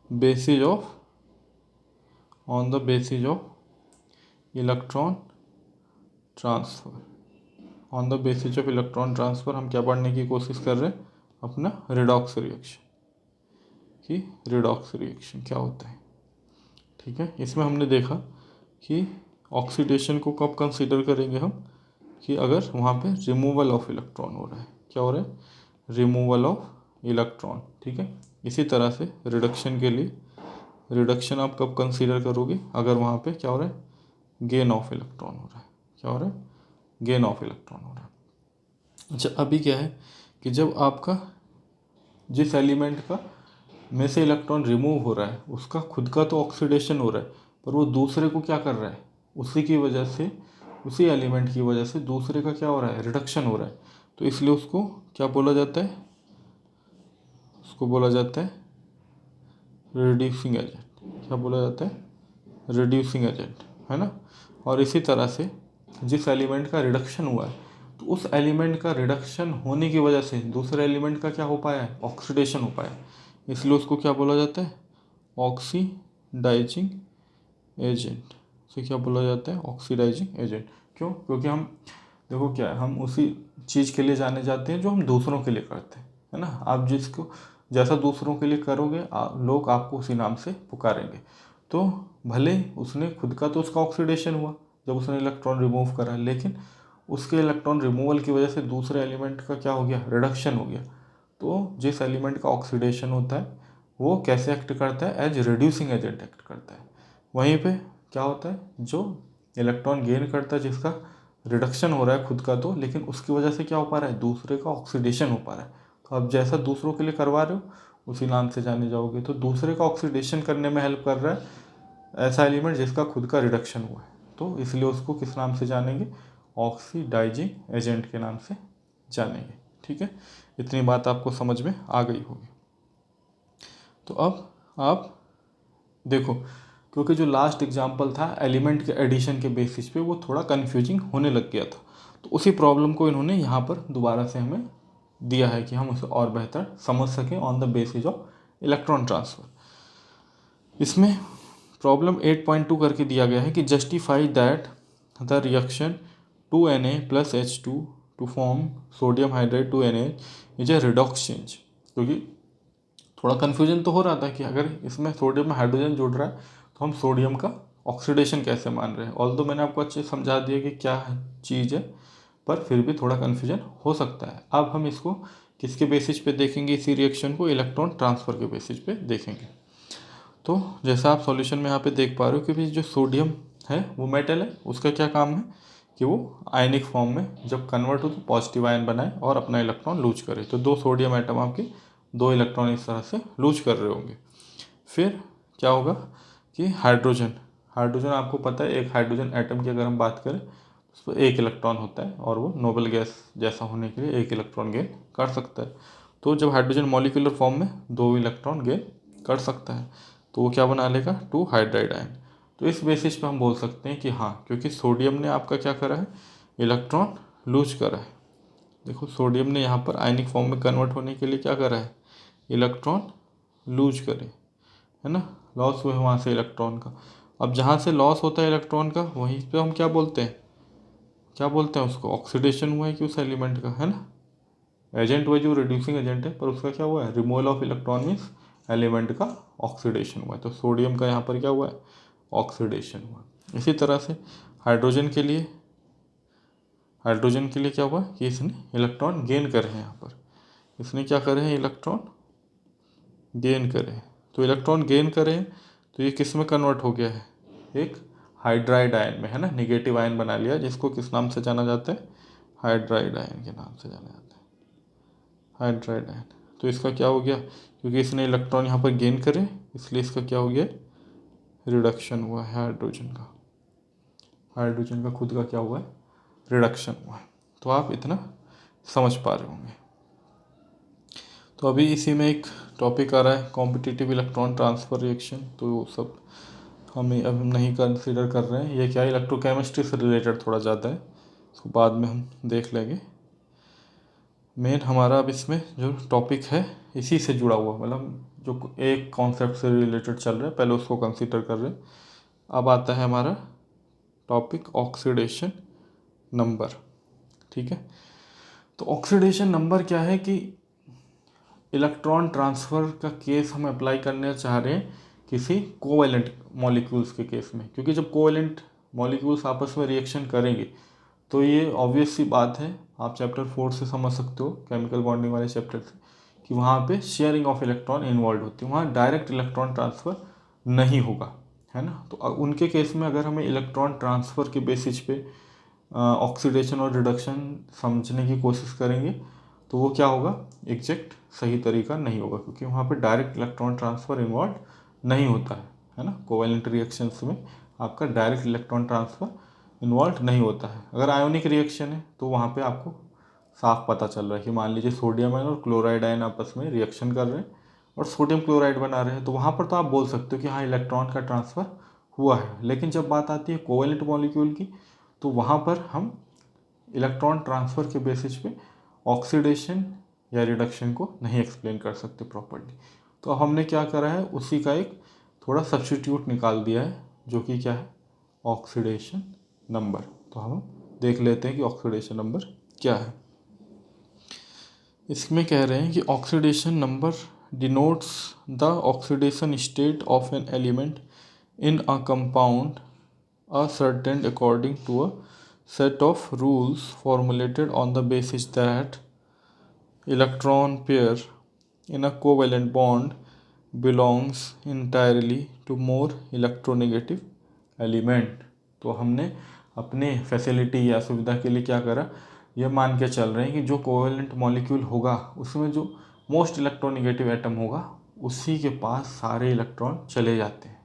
basis of electron transfer. On the basis of electron transfer हम क्या पढ़ने की कोशिश कर रहे हैं, अपना रिडॉक्स रिएक्शन, कि रिडॉक्स रिएक्शन क्या होता है, ठीक है। इसमें हमने देखा कि ऑक्सीडेशन को कब कंसीडर करेंगे हम, कि अगर वहाँ पे रिमूवल ऑफ इलेक्ट्रॉन हो रहा है, क्या हो रहा है, रिमूवल ऑफ इलेक्ट्रॉन, ठीक है। इसी तरह से रिडक्शन के लिए, रिडक्शन आप कब कंसीडर करोगे, अगर वहाँ पे क्या हो रहा है, गेन ऑफ इलेक्ट्रॉन हो रहा है, क्या हो रहा है, गेन ऑफ इलेक्ट्रॉन हो रहा है। अच्छा, अभी क्या है कि जब आपका जिस एलिमेंट का में से इलेक्ट्रॉन रिमूव हो रहा है उसका खुद का तो ऑक्सीडेशन हो रहा है, पर वो दूसरे को क्या कर रहा है, उसी की वजह से, उसी एलिमेंट की वजह से दूसरे का क्या हो रहा है, रिडक्शन हो रहा है। तो इसलिए उसको क्या बोला जाता है, उसको बोला जाता है रिड्यूसिंग एजेंट। क्या बोला जाता है, रिड्यूसिंग एजेंट, है ना। और इसी तरह से जिस एलिमेंट का रिडक्शन हुआ है, तो उस एलिमेंट का रिडक्शन होने की वजह से दूसरे एलिमेंट का क्या हो पाया है, ऑक्सीडेशन हो पाया, इसलिए उसको क्या बोला जाता है, ऑक्सीडाइजिंग एजेंट से क्या बोला जाता है, ऑक्सीडाइजिंग एजेंट। क्यों, क्योंकि हम देखो क्या है, हम उसी चीज़ के लिए जाने जाते हैं जो हम दूसरों के लिए करते हैं, है ना। आप जिसको जैसा दूसरों के लिए करोगे लोग आपको उसी नाम से पुकारेंगे। तो भले उसने खुद का तो उसका ऑक्सीडेशन हुआ जब उसने इलेक्ट्रॉन रिमूव करा, लेकिन उसके इलेक्ट्रॉन रिमूवल की वजह से दूसरे एलिमेंट का क्या हो गया, रिडक्शन हो गया। तो जिस एलिमेंट का ऑक्सीडेशन होता है वो कैसे एक्ट करता है, एज रिड्यूसिंग एजेंट एक्ट करता है। वहीं पे क्या होता है, जो इलेक्ट्रॉन गेन करता है जिसका रिडक्शन हो रहा है खुद का तो, लेकिन उसकी वजह से क्या हो पा रहा है, दूसरे का ऑक्सीडेशन हो पा रहा है। तो आप जैसा दूसरों के लिए करवा रहे हो उसी नाम से जाने जाओगे। तो दूसरे का ऑक्सीडेशन करने में हेल्प कर रहा है ऐसा एलिमेंट जिसका खुद का रिडक्शन हुआ है, तो इसलिए उसको किस नाम से जानेंगे, ऑक्सीडाइजिंग एजेंट के नाम से जानेंगे, ठीक है। इतनी बात आपको समझ में आ गई होगी। तो अब आप देखो, क्योंकि जो लास्ट एग्जांपल था एलिमेंट के एडिशन के बेसिस पे, वो थोड़ा कंफ्यूजिंग होने लग गया था, तो उसी प्रॉब्लम को इन्होंने यहाँ पर दोबारा से हमें दिया है कि हम उसे और बेहतर समझ सकें on the basis of electron transfer. इसमें प्रॉब्लम 8.2 करके दिया गया है कि justify that the reaction 2Na + H2 to form sodium hydride 2Na is a redox change. क्योंकि थोड़ा कन्फ्यूजन तो हो रहा था कि अगर इसमें सोडियम में हाइड्रोजन जुड़ रहा है तो हम सोडियम का ऑक्सीडेशन कैसे मान रहे हैं। ऑल्दो मैंने आपको अच्छे से समझा दिया कि क्या चीज़ है, पर फिर भी थोड़ा कन्फ्यूजन हो सकता है। अब हम इसको किसके बेसिस पे देखेंगे, इसी रिएक्शन को इलेक्ट्रॉन ट्रांसफ़र के बेसिस पे देखेंगे। तो जैसा आप सॉल्यूशन में यहाँ पे देख पा रहे हो कि भी जो सोडियम है वो मेटल है, उसका क्या काम है कि वो आयनिक फॉर्म में जब कन्वर्ट हो तो पॉजिटिव आयन बनाए और अपना इलेक्ट्रॉन लूज करे। तो 2 सोडियम एटम आपके 2 इलेक्ट्रॉन इस तरह से लूज कर रहे होंगे। फिर क्या होगा कि हाइड्रोजन, हाइड्रोजन आपको पता है एक हाइड्रोजन एटम की अगर हम बात करें तो 1 इलेक्ट्रॉन होता है और वो नोबल गैस जैसा होने के लिए 1 इलेक्ट्रॉन गेन कर सकता है। तो जब हाइड्रोजन मॉलिक्यूलर फॉर्म में 2 इलेक्ट्रॉन गेन कर सकता है, तो वो क्या बना लेगा, 2 हाइड्राइड आयन। तो इस बेसिस पे हम बोल सकते हैं कि हाँ, क्योंकि सोडियम ने आपका क्या करा है, इलेक्ट्रॉन लूज करा है। देखो सोडियम ने यहाँ पर आयनिक फॉर्म में कन्वर्ट होने के लिए क्या करा है, इलेक्ट्रॉन लूज करे, है ना, लॉस हुए वहाँ से इलेक्ट्रॉन का। अब जहाँ से लॉस होता है इलेक्ट्रॉन का, वहीं पे हम क्या बोलते हैं, क्या बोलते हैं उसको, ऑक्सीडेशन हुआ है कि उस एलिमेंट का, है ना। एजेंट हुआ जो रिड्यूसिंग एजेंट है, पर उसका क्या हुआ है, removal of electron means element का ऑक्सीडेशन हुआ है। तो सोडियम का यहाँ पर क्या हुआ है, ऑक्सीडेशन हुआ। इसी तरह से हाइड्रोजन के लिए, क्या हुआ कि इसने इलेक्ट्रॉन गेन करे हैं, यहाँ पर इसने क्या करे हैं, इलेक्ट्रॉन गेन करे हैं। तो इलेक्ट्रॉन गेन करे हैं तो ये किस में कन्वर्ट हो गया है, एक हाइड्राइड आयन में, है ना, निगेटिव आयन बना लिया, जिसको किस नाम से जाना जाता है, हाइड्राइड आयन के नाम से जाना जाता है, हाइड्राइड आयन। तो इसका क्या हो गया, क्योंकि इसने इलेक्ट्रॉन यहाँ पर गेन करे, इसलिए इसका क्या हो गया, रिडक्शन हुआ है हाइड्रोजन का, हाइड्रोजन का खुद का क्या हुआ है, रिडक्शन हुआ है। तो आप इतना समझ पा रहे होंगे। तो अभी इसी में एक टॉपिक आ रहा है कॉम्पिटिटिव इलेक्ट्रॉन ट्रांसफ़र रिएक्शन, तो वो सब हमें अब नहीं कंसिडर कर रहे हैं। ये क्या है, इलेक्ट्रोकेमिस्ट्री से रिलेटेड थोड़ा ज़्यादा है, उसको बाद में हम देख लेंगे। मेन हमारा अब इसमें जो टॉपिक है इसी से जुड़ा हुआ, मतलब जो एक कॉन्सेप्ट से रिलेटेड चल रहा है, पहले उसको कंसिडर कर रहे हैं। अब आता है हमारा टॉपिक ऑक्सीडेशन नंबर, ठीक है। तो ऑक्सीडेशन नंबर क्या है कि इलेक्ट्रॉन ट्रांसफ़र का केस हम अप्लाई करने चाह रहे हैं किसी कोवैलेंट मॉलिक्यूल्स के केस में, क्योंकि जब कोवैलेंट मॉलिक्यूल्स आपस में रिएक्शन करेंगे तो ये ऑब्वियस सी बात है, आप चैप्टर 4 से समझ सकते हो, केमिकल बॉन्डिंग वाले चैप्टर से, कि वहाँ पे शेयरिंग ऑफ इलेक्ट्रॉन इन्वॉल्व होती है, वहाँ डायरेक्ट इलेक्ट्रॉन ट्रांसफ़र नहीं होगा, है ना। तो उनके केस में अगर हमें इलेक्ट्रॉन ट्रांसफ़र के बेसिस पे ऑक्सीडेशन और रिडक्शन समझने की कोशिश करेंगे तो वो क्या होगा, एग्जैक्ट सही तरीका नहीं होगा, क्योंकि वहाँ पे डायरेक्ट इलेक्ट्रॉन ट्रांसफ़र इन्वॉल्व नहीं होता है ना। कोवैलेंट रिएक्शंस में आपका डायरेक्ट इलेक्ट्रॉन ट्रांसफ़र इन्वॉल्व नहीं होता है। अगर आयोनिक रिएक्शन है तो वहाँ पे आपको साफ पता चल रहा है कि मान लीजिए सोडियम आयन और क्लोराइड आयन आपस में रिएक्शन कर रहे हैं और सोडियम क्लोराइड बना रहे हैं, तो वहाँ पर तो आप बोल सकते हो कि हाँ इलेक्ट्रॉन का ट्रांसफ़र हुआ है। लेकिन जब बात आती है कोवैलेंट मॉलिक्यूल की, तो वहाँ पर हम इलेक्ट्रॉन ट्रांसफ़र के बेसिस पे ऑक्सीडेशन या रिडक्शन को नहीं एक्सप्लेन कर सकते प्रॉपर्ली। तो हमने क्या करा है, उसी का एक थोड़ा सब्स्टिट्यूट निकाल दिया है, जो कि क्या है, ऑक्सीडेशन नंबर। तो हम देख लेते हैं कि ऑक्सीडेशन नंबर क्या है। इसमें कह रहे हैं कि oxidation number denotes the oxidation state of an element in a compound ascertained according to a set of rules formulated on the basis that electron pair in a covalent bond belongs entirely to more electronegative element। तो हमने अपने facility या सुविधा के लिए क्या करा, ये मान के चल रहे हैं कि जो कोवेलेंट मॉलिक्यूल होगा उसमें जो मोस्ट इलेक्ट्रोनेगेटिव एटम होगा उसी के पास सारे इलेक्ट्रॉन चले जाते हैं,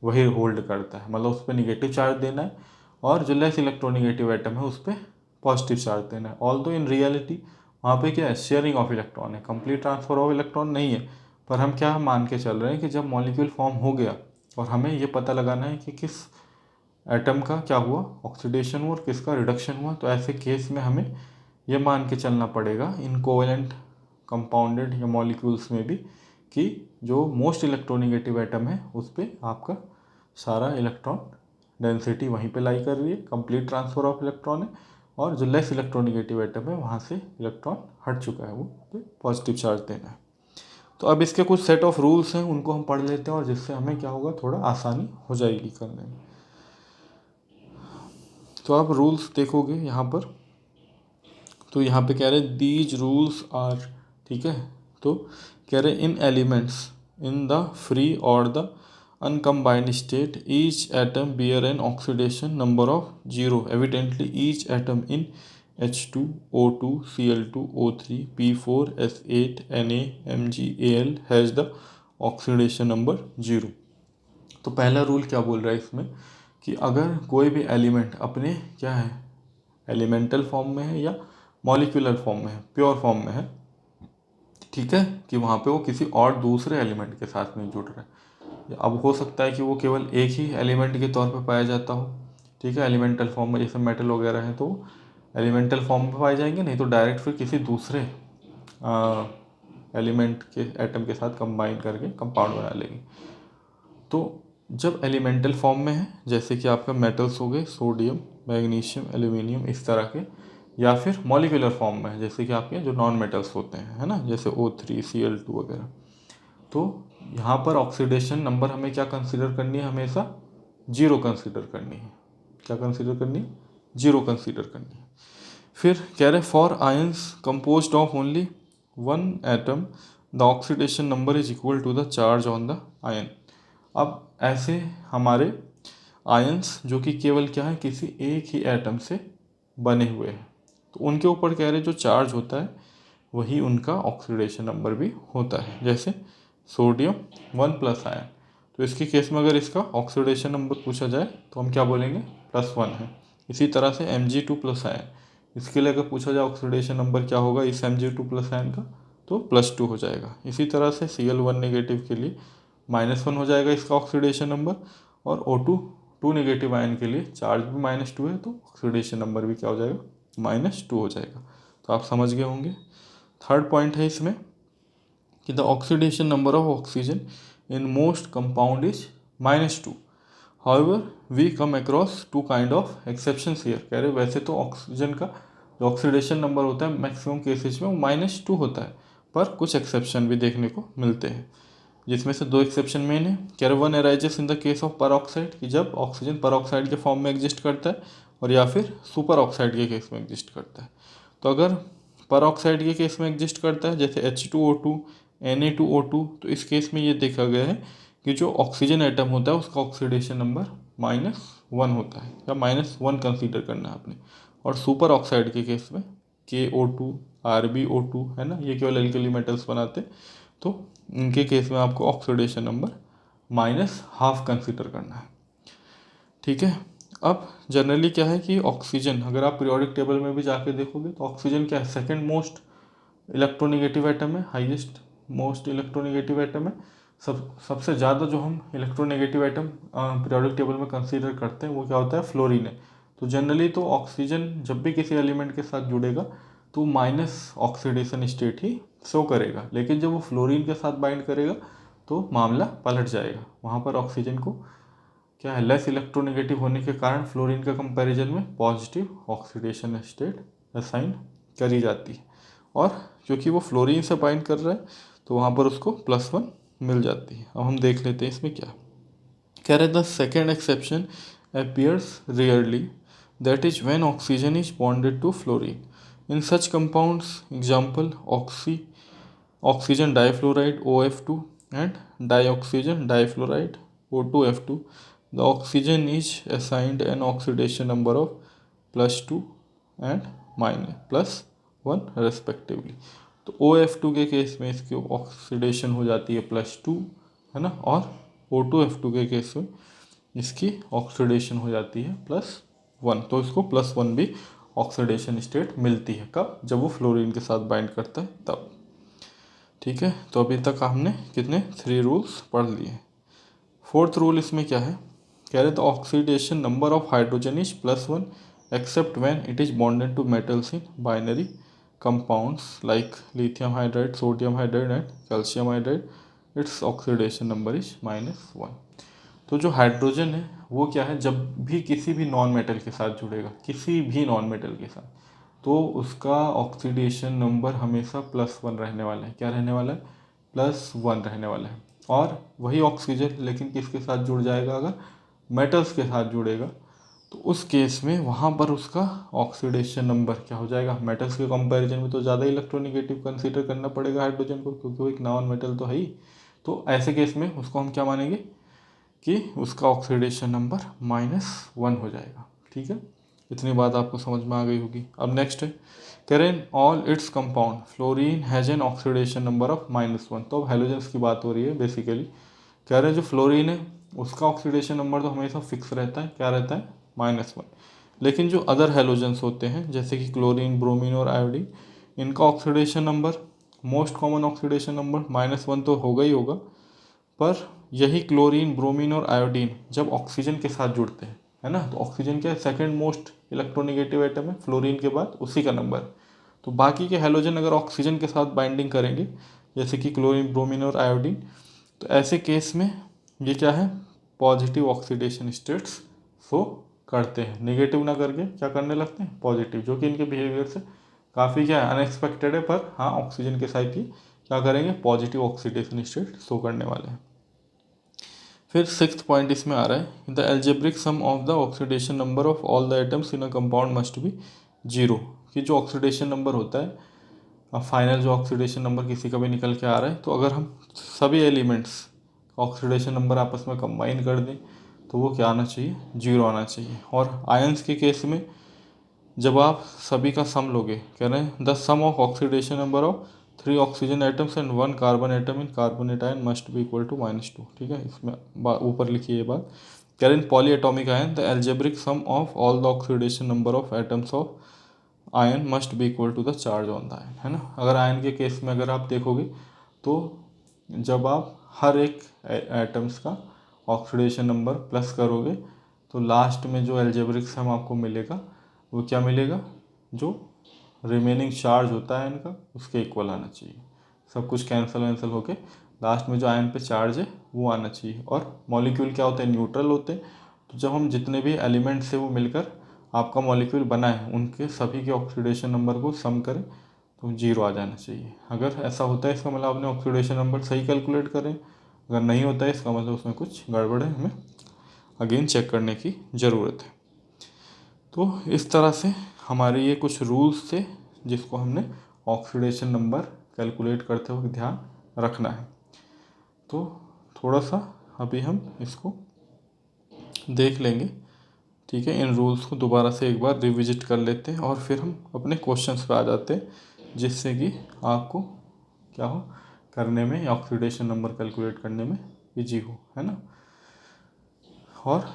वही होल्ड करता है, मतलब उस पर निगेटिव चार्ज देना है, और जो लेस इलेक्ट्रोनेगेटिव एटम है उस पर पॉजिटिव चार्ज देना है। ऑल दो इन रियलिटी वहाँ पे क्या है, शेयरिंग ऑफ इलेक्ट्रॉन है, कंप्लीट ट्रांसफर ऑफ इलेक्ट्रॉन नहीं है। पर हम क्या मान के चल रहे हैं कि जब मॉलिक्यूल फॉर्म हो गया और हमें ये पता लगाना है कि किस एटम का क्या हुआ, ऑक्सीडेशन हुआ और किसका रिडक्शन हुआ, तो ऐसे केस में हमें ये मान के चलना पड़ेगा इन कोवेलेंट कंपाउंडेड या मॉलिक्यूल्स में भी कि जो मोस्ट इलेक्ट्रोनेगेटिव एटम है उस पर आपका सारा इलेक्ट्रॉन डेंसिटी वहीं पे लाई कर रही है, कंप्लीट ट्रांसफ़र ऑफ इलेक्ट्रॉन है, और जो लेस इलेक्ट्रोनेगेटिव एटम है वहाँ से इलेक्ट्रॉन हट चुका है, वो पे पॉजिटिव चार्ज देना है। तो अब इसके कुछ सेट ऑफ रूल्स हैं, उनको हम पढ़ लेते हैं, और जिससे हमें क्या होगा, थोड़ा आसानी हो जाएगी करने में। तो आप रूल्स देखोगे यहाँ पर, तो यहाँ पे कह रहे दीज रूल्स आर, ठीक है। तो कह रहे in elements in the free और the uncombined state each atom bear an oxidation number of 0, evidently each atom in H2, O2, Cl2, O3, P4, S8, Na, MgAl has the oxidation number 0। तो पहला rule क्या बोल रहा है इसमें कि अगर कोई भी एलिमेंट अपने क्या है, एलिमेंटल फॉर्म में है या मॉलिक्यूलर फॉर्म में है, प्योर फॉर्म में है, ठीक है, कि वहाँ पे वो किसी और दूसरे एलिमेंट के साथ नहीं जुड़ रहा है, अब हो सकता है कि वो केवल एक ही एलिमेंट के तौर पे पाया जाता हो, ठीक है, एलिमेंटल फॉर्म में, जैसे मेटल वगैरह हैं तो एलिमेंटल फॉर्म में पाए जाएंगे, नहीं तो डायरेक्ट फिर किसी दूसरे एलिमेंट के एटम के साथ कंबाइन करके कंपाउंड बना लेंगे। तो जब एलिमेंटल फॉर्म में है, जैसे कि आपका मेटल्स हो गए, सोडियम, मैग्नीशियम, एल्यूमिनियम, इस तरह के, या फिर मॉलिक्यूलर फॉर्म में है, जैसे कि आपके जो नॉन मेटल्स होते हैं, है ना, जैसे O3, Cl2 वगैरह, तो यहाँ पर ऑक्सीडेशन नंबर हमें क्या कंसीडर करनी है, हमेशा 0 कंसीडर करनी है। क्या कंसीडर करनी है? 0 कंसीडर करनी है। फिर कह रहे for ions composed of only one atom the oxidation number is equal to the charge on the ion. अब ऐसे हमारे आयंस जो कि केवल क्या है, किसी एक ही एटम से बने हुए हैं, तो उनके ऊपर कह रहे जो चार्ज होता है वही उनका ऑक्सीडेशन नंबर भी होता है। जैसे सोडियम 1+ आयन, तो इसके केस में अगर इसका ऑक्सीडेशन नंबर पूछा जाए तो हम क्या बोलेंगे, +1 है। इसी तरह से Mg2+ आयन, इसके लिए अगर पूछा जाए ऑक्सीडेशन नंबर क्या होगा इस Mg2+ आयन का, तो +2 हो जाएगा। इसी तरह से Cl1 नेगेटिव के लिए -1 हो जाएगा इसका ऑक्सीडेशन नंबर, और O2 2 नेगेटिव आयन के लिए चार्ज भी -2 है, तो ऑक्सीडेशन नंबर भी क्या हो जाएगा, -2 हो जाएगा। तो आप समझ गए होंगे। थर्ड पॉइंट है इसमें कि the oxidation number of oxygen in most compound is -2। However we come across 2 kind of exceptions here. कह रहे वैसे तो ऑक्सीजन का जो ऑक्सीडेशन नंबर होता है मैक्सिमम केसेस में वो -2 होता है, पर कुछ एक्सेप्शन भी देखने को मिलते हैं, जिसमें से 2 एक्सेप्शन मेन है। कह रहे one arises in the case of peroxide, कि जब ऑक्सीजन परऑक्साइड के फॉर्म में एग्जिस्ट करता है, और या फिर सुपर ऑक्साइड के केस में एग्जिस्ट करता है। तो अगर परऑक्साइड के केस में एग्जिस्ट करता है जैसे H2O2, Na2O2, तो इस केस में ये देखा गया है कि जो ऑक्सीजन एटम होता है उसका ऑक्सीडेशन नंबर -1 होता है, या -1 कंसीडर करना है आपने। और सुपर ऑक्साइड के केस में KO2, RbO2, है ना, ये केवल एल्कली मेटल्स बनाते, तो इनके केस में आपको ऑक्सीडेशन नंबर -1/2 कंसीडर करना है, ठीक है। अब जनरली क्या है कि ऑक्सीजन, अगर आप पीरियोडिक टेबल में भी जाके देखोगे तो ऑक्सीजन क्या है, सेकंड मोस्ट इलेक्ट्रोनेगेटिव एटम है, हाईएस्ट मोस्ट इलेक्ट्रोनेगेटिव एटम है। सबसे ज़्यादा जो हम इलेक्ट्रोनेगेटिव एटम पीरियोडिक टेबल में कंसीडर करते हैं वो क्या होता है, फ्लोरीन है। तो जनरली तो ऑक्सीजन जब भी किसी एलिमेंट के साथ जुड़ेगा तो माइनस ऑक्सीडेशन स्टेट ही शो करेगा, लेकिन जब वो फ्लोरीन के साथ बाइंड करेगा तो मामला पलट जाएगा। वहाँ पर ऑक्सीजन को क्या है, लेस इलेक्ट्रोनेगेटिव होने के कारण फ्लोरीन का कंपैरिजन में पॉजिटिव ऑक्सीडेशन स्टेट असाइन करी जाती है, और क्योंकि वो फ्लोरीन से बाइंड कर रहा है तो वहाँ पर उसको +1 मिल जाती है। अब हम देख लेते हैं इसमें क्या कह रहे, the second exception appears rarely, that is when oxygen is bonded to fluorine in such compounds, example oxygen difluoride OF2 and dioxygen difluoride O2F2. The oxygen is assigned an oxidation number of +2 and -+1 respectively. तो OF2 के case में इसकी oxidation हो जाती है +2, है ना, और O2F2 के केस में इसकी ऑक्सीडेशन हो जाती है +1। तो इसको +1 भी ऑक्सीडेशन स्टेट मिलती है, कब, जब वो फ्लोरीन के साथ बाइंड करता है तब, ठीक है। तो अभी तक हमने कितने 3 रूल्स पढ़ लिए। फोर्थ रूल इसमें क्या है, कह रहे the oxidation number of hydrogen is +1 except when it is bonded to metals in binary compounds like lithium hydride, sodium hydride and calcium hydride, its oxidation number is -1। तो जो hydrogen है वो क्या है, जब भी किसी भी नॉन मेटल के साथ जुड़ेगा, किसी भी नॉन मेटल के साथ, तो उसका ऑक्सीडेशन नंबर हमेशा +1 रहने वाला है। क्या रहने वाला है, +1 रहने वाला है। और वही ऑक्सीजन लेकिन किसके साथ जुड़ जाएगा, अगर मेटल्स के साथ जुड़ेगा तो उस केस में वहाँ पर उसका ऑक्सीडेशन नंबर क्या हो जाएगा, मेटल्स के कंपैरिजन में तो ज़्यादा इलेक्ट्रोनेगेटिव कंसीडर करना पड़ेगा हाइड्रोजन को, क्योंकि वो एक नॉन मेटल तो है ही। तो ऐसे केस में उसको हम क्या मानेंगे कि उसका ऑक्सीडेशन नंबर -1 हो जाएगा, ठीक है। इतनी बात आपको समझ में आ गई होगी। अब नेक्स्ट है, करें all its compound fluorine has an oxidation number of -1। तो अब हेलोजेंस की बात हो रही है बेसिकली। कह रहे हैं जो फ्लोरीन है उसका ऑक्सीडेशन नंबर तो हमेशा फिक्स रहता है, क्या रहता है, -1। लेकिन जो अदर हेलोजेंस होते हैं जैसे कि क्लोरीन, ब्रोमीन और आयोडीन, इनका oxidation number, most common oxidation number -1 तो होगा ही होगा, पर यही क्लोरीन, ब्रोमीन और आयोडीन जब ऑक्सीजन के साथ जुड़ते हैं, है ना, तो ऑक्सीजन क्या सेकंड मोस्ट इलेक्ट्रोनेगेटिव एटम है, फ्लोरीन के बाद उसी का नंबर। तो बाकी के हैलोजन अगर ऑक्सीजन के साथ बाइंडिंग करेंगे, जैसे कि क्लोरीन, ब्रोमीन और आयोडीन, तो ऐसे केस में ये क्या है, पॉजिटिव ऑक्सीडेशन स्टेट्स शो करते हैं। नेगेटिव ना करके क्या करने लगते हैं, पॉजिटिव, जो कि इनके बिहेवियर से काफ़ी क्या है, अनएक्सपेक्टेड है, पर हाँ ऑक्सीजन के साथ ही क्या करेंगे, पॉजिटिव ऑक्सीडेशन स्टेट शो करने वाले हैं। फिर सिक्स्थ पॉइंट इसमें आ रहा है, the algebraic sum of the oxidation number of all the atoms in a compound must be zero. कि जो ऑक्सीडेशन नंबर होता है, फाइनल जो ऑक्सीडेशन नंबर किसी का भी निकल के आ रहा है, तो अगर हम सभी एलिमेंट्स ऑक्सीडेशन नंबर आपस में कंबाइन कर दें तो वो क्या आना चाहिए, जीरो आना चाहिए। और आयंस के केस में जब आप सभी का सम लोगे, कह रहे हैं the sum of oxidation number of 3 oxygen atoms and 1 carbon atom in carbonate ion must be equal to -2। ठीक है, इसमें ऊपर लिखिए ये बात, कह रहे हैं polyatomic ion the algebraic sum of all the oxidation number of atoms of ion must be equal to the charge on the ion, है ना। अगर आयन के केस में अगर आप देखोगे तो जब आप हर एक एटम्स का ऑक्सीडेशन नंबर प्लस करोगे तो लास्ट में जो एल्जेब्रिक सम आपको मिलेगा वो क्या मिलेगा, जो रिमेनिंग चार्ज होता है इनका उसके इक्वल आना चाहिए। सब कुछ कैंसिल होके लास्ट में जो आयन पे चार्ज है वो आना चाहिए। और मॉलिक्यूल क्या होते हैं, न्यूट्रल होते हैं। तो जब हम जितने भी एलिमेंट्स से वो मिलकर आपका मॉलिक्यूल बना है उनके सभी के ऑक्सीडेशन नंबर को सम करें तो जीरो आ जाना चाहिए। अगर ऐसा होता है इसका मतलब आपने ऑक्सीडेशन नंबर सही कैलकुलेट करें, अगर नहीं होता है इसका मतलब उसमें कुछ गड़बड़ है, हमें अगेन चेक करने की ज़रूरत है। तो इस तरह से हमारे ये कुछ रूल्स थे जिसको हमने ऑक्सीडेशन नंबर कैलकुलेट करते वक्त ध्यान रखना है। तो थोड़ा सा अभी हम इसको देख लेंगे, ठीक है। इन रूल्स को दोबारा से एक बार रिविजिट कर लेते हैं और फिर हम अपने क्वेश्चंस पे आ जाते हैं, जिससे कि आपको क्या हो, करने में ऑक्सीडेशन नंबर कैलकुलेट करने में इजी हो, है ना। और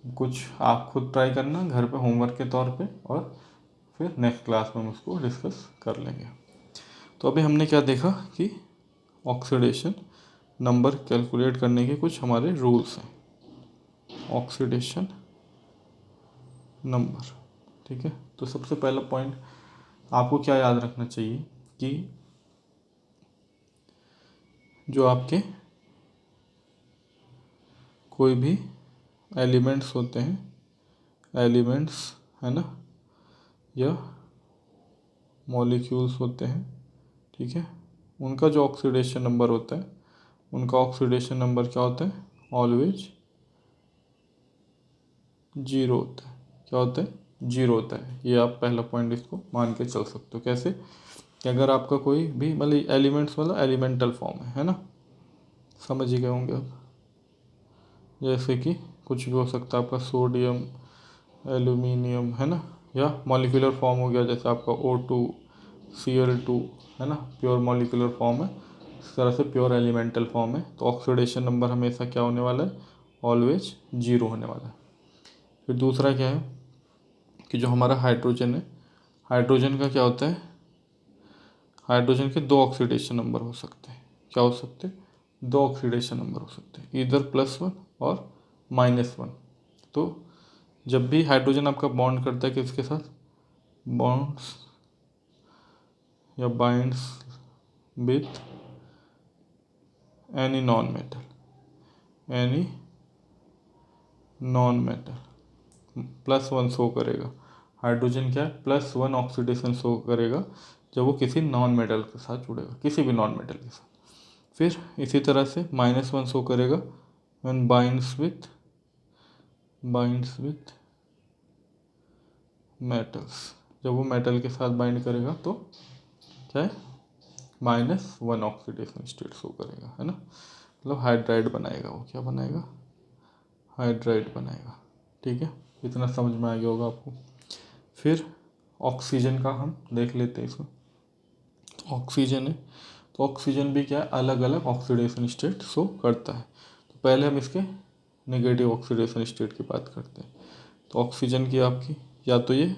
कुछ आप खुद ट्राई करना घर पे होमवर्क के तौर पे, और फिर नेक्स्ट क्लास में हम उसको डिस्कस कर लेंगे। तो अभी हमने क्या देखा कि ऑक्सीडेशन नंबर कैलकुलेट करने के कुछ हमारे रूल्स हैं। ऑक्सीडेशन नंबर, ठीक है। तो सबसे पहला पॉइंट आपको क्या याद रखना चाहिए कि जो आपके कोई भी एलिमेंट्स होते हैं, एलिमेंट्स, है ना, या मॉलिक्यूल्स होते हैं, ठीक है, उनका जो ऑक्सीडेशन नंबर होता है, उनका ऑक्सीडेशन नंबर क्या होता है, ऑलवेज जीरो होता है। क्या होता है, जीरो होता है। ये आप पहला पॉइंट इसको मान के चल सकते हो। कैसे, कि अगर आपका कोई भी मतलब एलिमेंट्स मतलब एलिमेंटल फॉर्म है ना, समझ ही गए होंगे आप। जैसे कि कुछ भी हो सकता है आपका सोडियम, एल्यूमिनियम, है ना, या मॉलिक्यूलर फॉर्म हो गया जैसे आपका O2, Cl2, है ना, प्योर मॉलिक्यूलर फॉर्म है। इस तरह से प्योर एलिमेंटल फॉर्म है तो ऑक्सीडेशन नंबर हमेशा क्या होने वाला है, ऑलवेज जीरो होने वाला है। फिर दूसरा क्या है कि जो हमारा हाइड्रोजन है, हाइड्रोजन का क्या होता है, हाइड्रोजन के दो ऑक्सीडेशन नंबर हो सकते हैं। क्या हो सकते हैं, दो ऑक्सीडेशन नंबर हो सकते हैं, इधर +1 और -1। तो जब भी हाइड्रोजन आपका बॉन्ड करता है किसके साथ, बॉन्ड्स या binds with any non metal, any non metal, +1 show करेगा। हाइड्रोजन क्या है, +1 ऑक्सीडेशन शो करेगा जब वो किसी नॉन मेटल के साथ जुड़ेगा, किसी भी नॉन मेटल के साथ। फिर इसी तरह से -1 शो करेगा व्हेन बाइंड्स विथ मेटल्स, जब वो मेटल के साथ बाइंड करेगा तो क्या है, -1 ऑक्सीडेशन स्टेट शो करेगा, है ना, मतलब हाइड्राइड बनाएगा, वो क्या बनाएगा, हाइड्राइड बनाएगा। ठीक है, इतना समझ में आ गया होगा आपको। फिर ऑक्सीजन का हम देख लेते हैं इसमें। ऑक्सीजन है तो ऑक्सीजन भी क्या है, अलग अलग ऑक्सीडेशन स्टेट शो करता है। तो पहले हम इसके नेगेटिव ऑक्सीडेशन स्टेट की बात करते हैं। तो ऑक्सीजन की आपकी या तो ये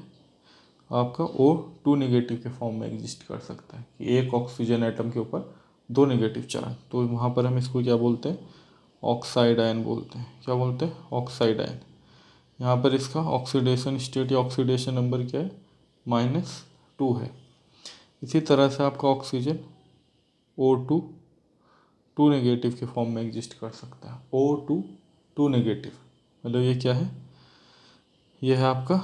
आपका O2 नेगेटिव के फॉर्म में एग्जिस्ट कर सकता है कि एक ऑक्सीजन एटम के ऊपर दो नेगेटिव चार्ज, तो वहाँ पर हम इसको क्या बोलते हैं, ऑक्साइड आयन बोलते हैं। क्या बोलते हैं? Oxide ion. यहाँ पर इसका ऑक्सीडेशन स्टेट या ऑक्सीडेशन नंबर क्या है? -2 है। इसी तरह से आपका ऑक्सीजन O2 2 नेगेटिव के फॉर्म में एग्जिस्ट कर सकता है। O2 2 नेगेटिव, मतलब ये क्या है? ये है आपका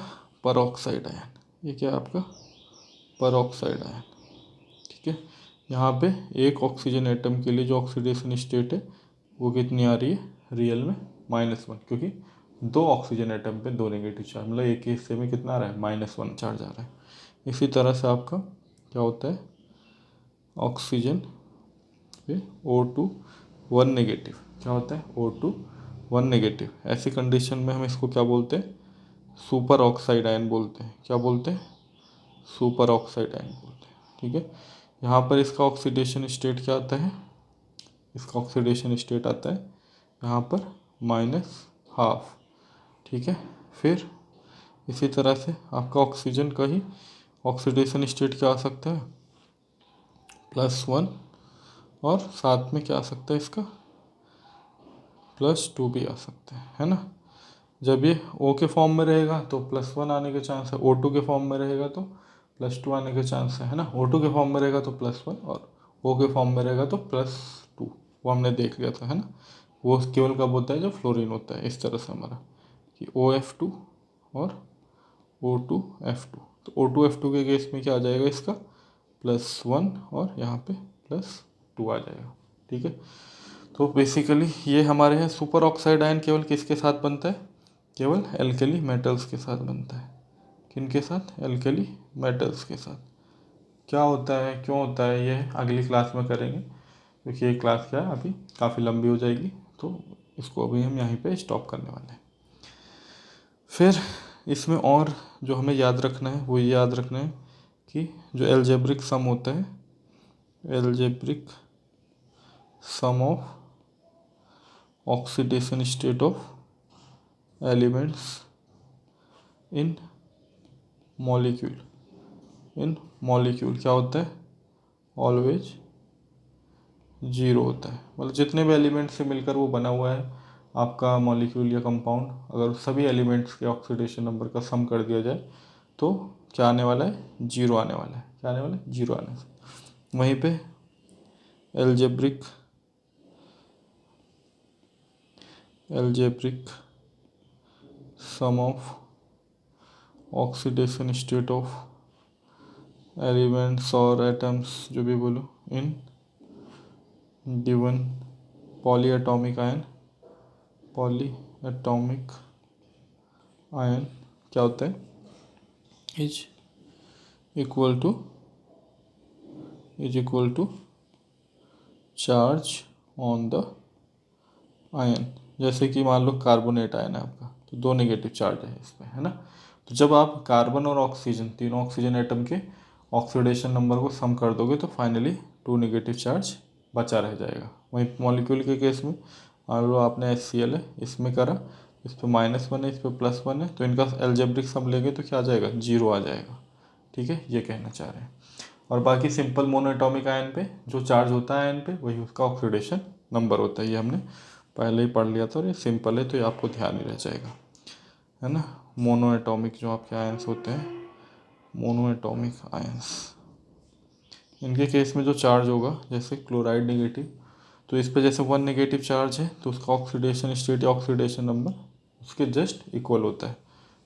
परऑक्साइड आयन। ये क्या है आपका? Peroxide ion. ठीक है, यहाँ पे एक ऑक्सीजन एटम के लिए जो ऑक्सीडेशन स्टेट है वो कितनी आ रही है रियल में? -1, क्योंकि 2 ऑक्सीजन एटम पे 2 नेगेटिव चार्ज, मतलब एक ही हिस्से में कितना आ रहा है? -1 चार्ज आ रहा है। इसी तरह से आपका क्या होता है? ऑक्सीजन पे O2 1 नेगेटिव। क्या होता है? O2 1 negative. ऐसी कंडीशन में हम इसको क्या बोलते हैं? सुपर ऑक्साइड आयन बोलते हैं। क्या बोलते हैं? सुपर ऑक्साइड आयन बोलते हैं। ठीक है, यहाँ पर इसका ऑक्सीडेशन स्टेट क्या आता है? इसका ऑक्सीडेशन स्टेट आता है यहाँ पर -12। ठीक है, फिर इसी तरह से आपका ऑक्सीजन का ही ऑक्सीडेशन स्टेट क्या आ सकता है? +1, और साथ में क्या आ सकता है इसका? +2 भी आ सकता है ना। जब ये O के फॉर्म में रहेगा तो +1 आने के चांस है, O2 के फॉर्म में रहेगा तो +2 आने के चांस है ना। O2 के फॉर्म में रहेगा तो +1, और O के फॉर्म में रहेगा तो +2। वो हमने देख लिया था, है ना। वो केवल कब होता है? जब फ्लोरीन होता है। इस तरह से हमारा कि OF2 और O2F2। तो O2F2 के केस में क्या आ जाएगा इसका? +1, और यहाँ पे +2 आ जाएगा। ठीक है, तो बेसिकली ये हमारे यहाँ सुपर ऑक्साइड आयन केवल किसके साथ बनता है? केवल एल्केली मेटल्स के साथ बनता है। किन के साथ? एल्केली मेटल्स के साथ। क्या होता है, क्यों होता है, ये अगली क्लास में करेंगे, क्योंकि ये क्लास क्या है अभी काफ़ी लंबी हो जाएगी, तो इसको अभी हम यहीं पे स्टॉप करने वाले हैं। फिर इसमें और जो हमें याद रखना है वो ये याद रखना है कि जो एल्जेब्रिक सम होता है, algebraic sum of oxidation state of elements in molecule, क्या होता है? ऑलवेज 0 होता है। मतलब जितने भी एलिमेंट्स से मिलकर वो बना हुआ है आपका मॉलिक्यूल या कंपाउंड, अगर सभी एलिमेंट्स के ऑक्सीडेशन नंबर का सम कर दिया जाए तो क्या आने वाला है? 0 आने वाला है। क्या आने वाला है? 0 आने से। वहीं पे algebraic sum of oxidation state of elements और एटम्स, जो भी बोलो, इन गिवन पॉलीएटॉमिक आयन क्या होता है? Is equal to charge on the ion. जैसे कि मान लो कार्बोनेट आयन है आपका, तो 2 नेगेटिव चार्ज है इसमें, है ना। तो जब आप कार्बन और ऑक्सीजन, तीनों ऑक्सीजन एटम के ऑक्सीडेशन नंबर को सम कर दोगे तो फाइनली 2 नेगेटिव चार्ज बचा रह जाएगा। वहीं मॉलिक्यूल के केस में मान लो आपने HCl है, इसमें करा, इस पर -1 है, इस पर +1 है, तो इनका एल्जेब्रिक सम लेंगे तो क्या आ जाएगा? 0 आ जाएगा। ठीक है, ये कहना चाह रहे हैं। और बाकी सिंपल मोनोएटॉमिक आयन पे जो चार्ज होता है आयन पे, वही उसका ऑक्सीडेशन नंबर होता है। ये हमने पहले ही पढ़ लिया था, और ये सिंपल है तो ये आपको ध्यान ही रह जाएगा, है ना। मोनोएटॉमिक जो आपके आयंस होते हैं, मोनोएटॉमिक आयंस, इनके केस में जो चार्ज होगा, जैसे क्लोराइड नेगेटिव, तो इस पर जैसे 1 नेगेटिव चार्ज है तो उसका ऑक्सीडेशन स्टेट या ऑक्सीडेशन नंबर उसके जस्ट इक्वल होता है।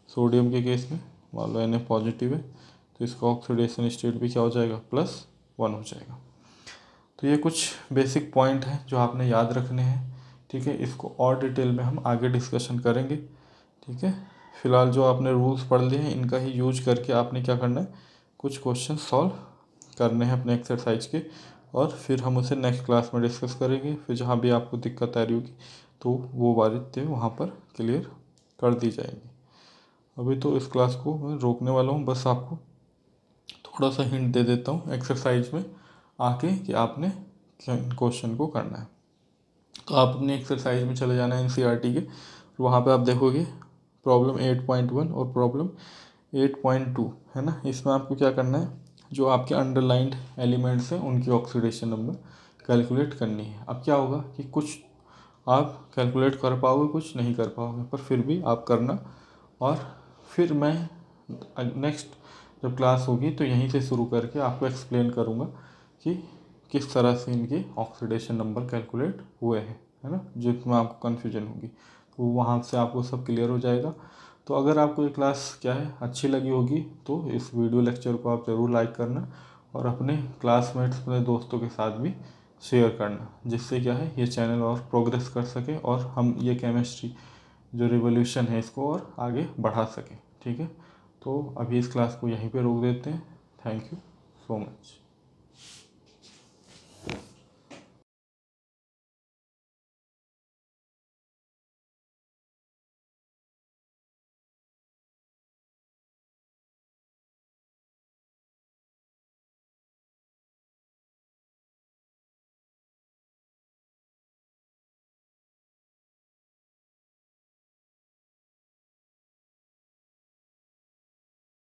सोडियम के केस में मान लो Na पॉजिटिव है तो इसका ऑक्सीडेशन स्टेट भी क्या हो जाएगा? +1 हो जाएगा। तो ये कुछ बेसिक पॉइंट हैं जो आपने याद रखने हैं। ठीक है, इसको और डिटेल में हम आगे डिस्कशन करेंगे। ठीक है, फिलहाल जो आपने रूल्स पढ़ लिए हैं इनका ही यूज करके आपने क्या करना है? कुछ क्वेश्चन सॉल्व करने हैं अपने एक्सरसाइज के, और फिर हम उसे नेक्स्ट क्लास में डिस्कस करेंगे। फिर जहाँ भी आपको दिक्कत आ रही होगी तो वो बातें वहाँ पर क्लियर कर दी जाएंगी। अभी तो इस क्लास को मैं रोकने वाला हूँ, बस आपको थोड़ा सा हिंट दे देता हूँ एक्सरसाइज में आके कि आपने क्वेश्चन को करना है। तो आप अपनी एक्सरसाइज में चले जाना है NCERT के, वहाँ पे आप देखोगे प्रॉब्लम 8.1 और प्रॉब्लम 8.2, है ना। इसमें आपको क्या करना है? जो आपके अंडरलाइंड एलिमेंट्स हैं उनकी ऑक्सीडेशन नंबर कैलकुलेट करनी है। अब क्या होगा कि कुछ आप कैलकुलेट कर पाओगे, कुछ नहीं कर पाओगे, पर फिर भी आप करना। और फिर मैं नेक्स्ट जब क्लास होगी तो यहीं से शुरू करके आपको एक्सप्लेन करूँगा कि किस तरह से इनके ऑक्सीडेशन नंबर कैलकुलेट हुए हैं, है ना, जिसमें आपको कन्फ्यूजन होगी तो वहाँ से आपको सब क्लियर हो जाएगा। तो अगर आपको ये क्लास क्या है अच्छी लगी होगी तो इस वीडियो लेक्चर को आप ज़रूर लाइक करना और अपने क्लासमेट्स, अपने दोस्तों के साथ भी शेयर करना, जिससे क्या है ये चैनल और प्रोग्रेस कर सके और हम ये केमिस्ट्री जो रिवोल्यूशन है इसको और आगे बढ़ा सकें। ठीक है, तो अभी इस क्लास को यहीं पे रोक देते हैं। Thank you so much.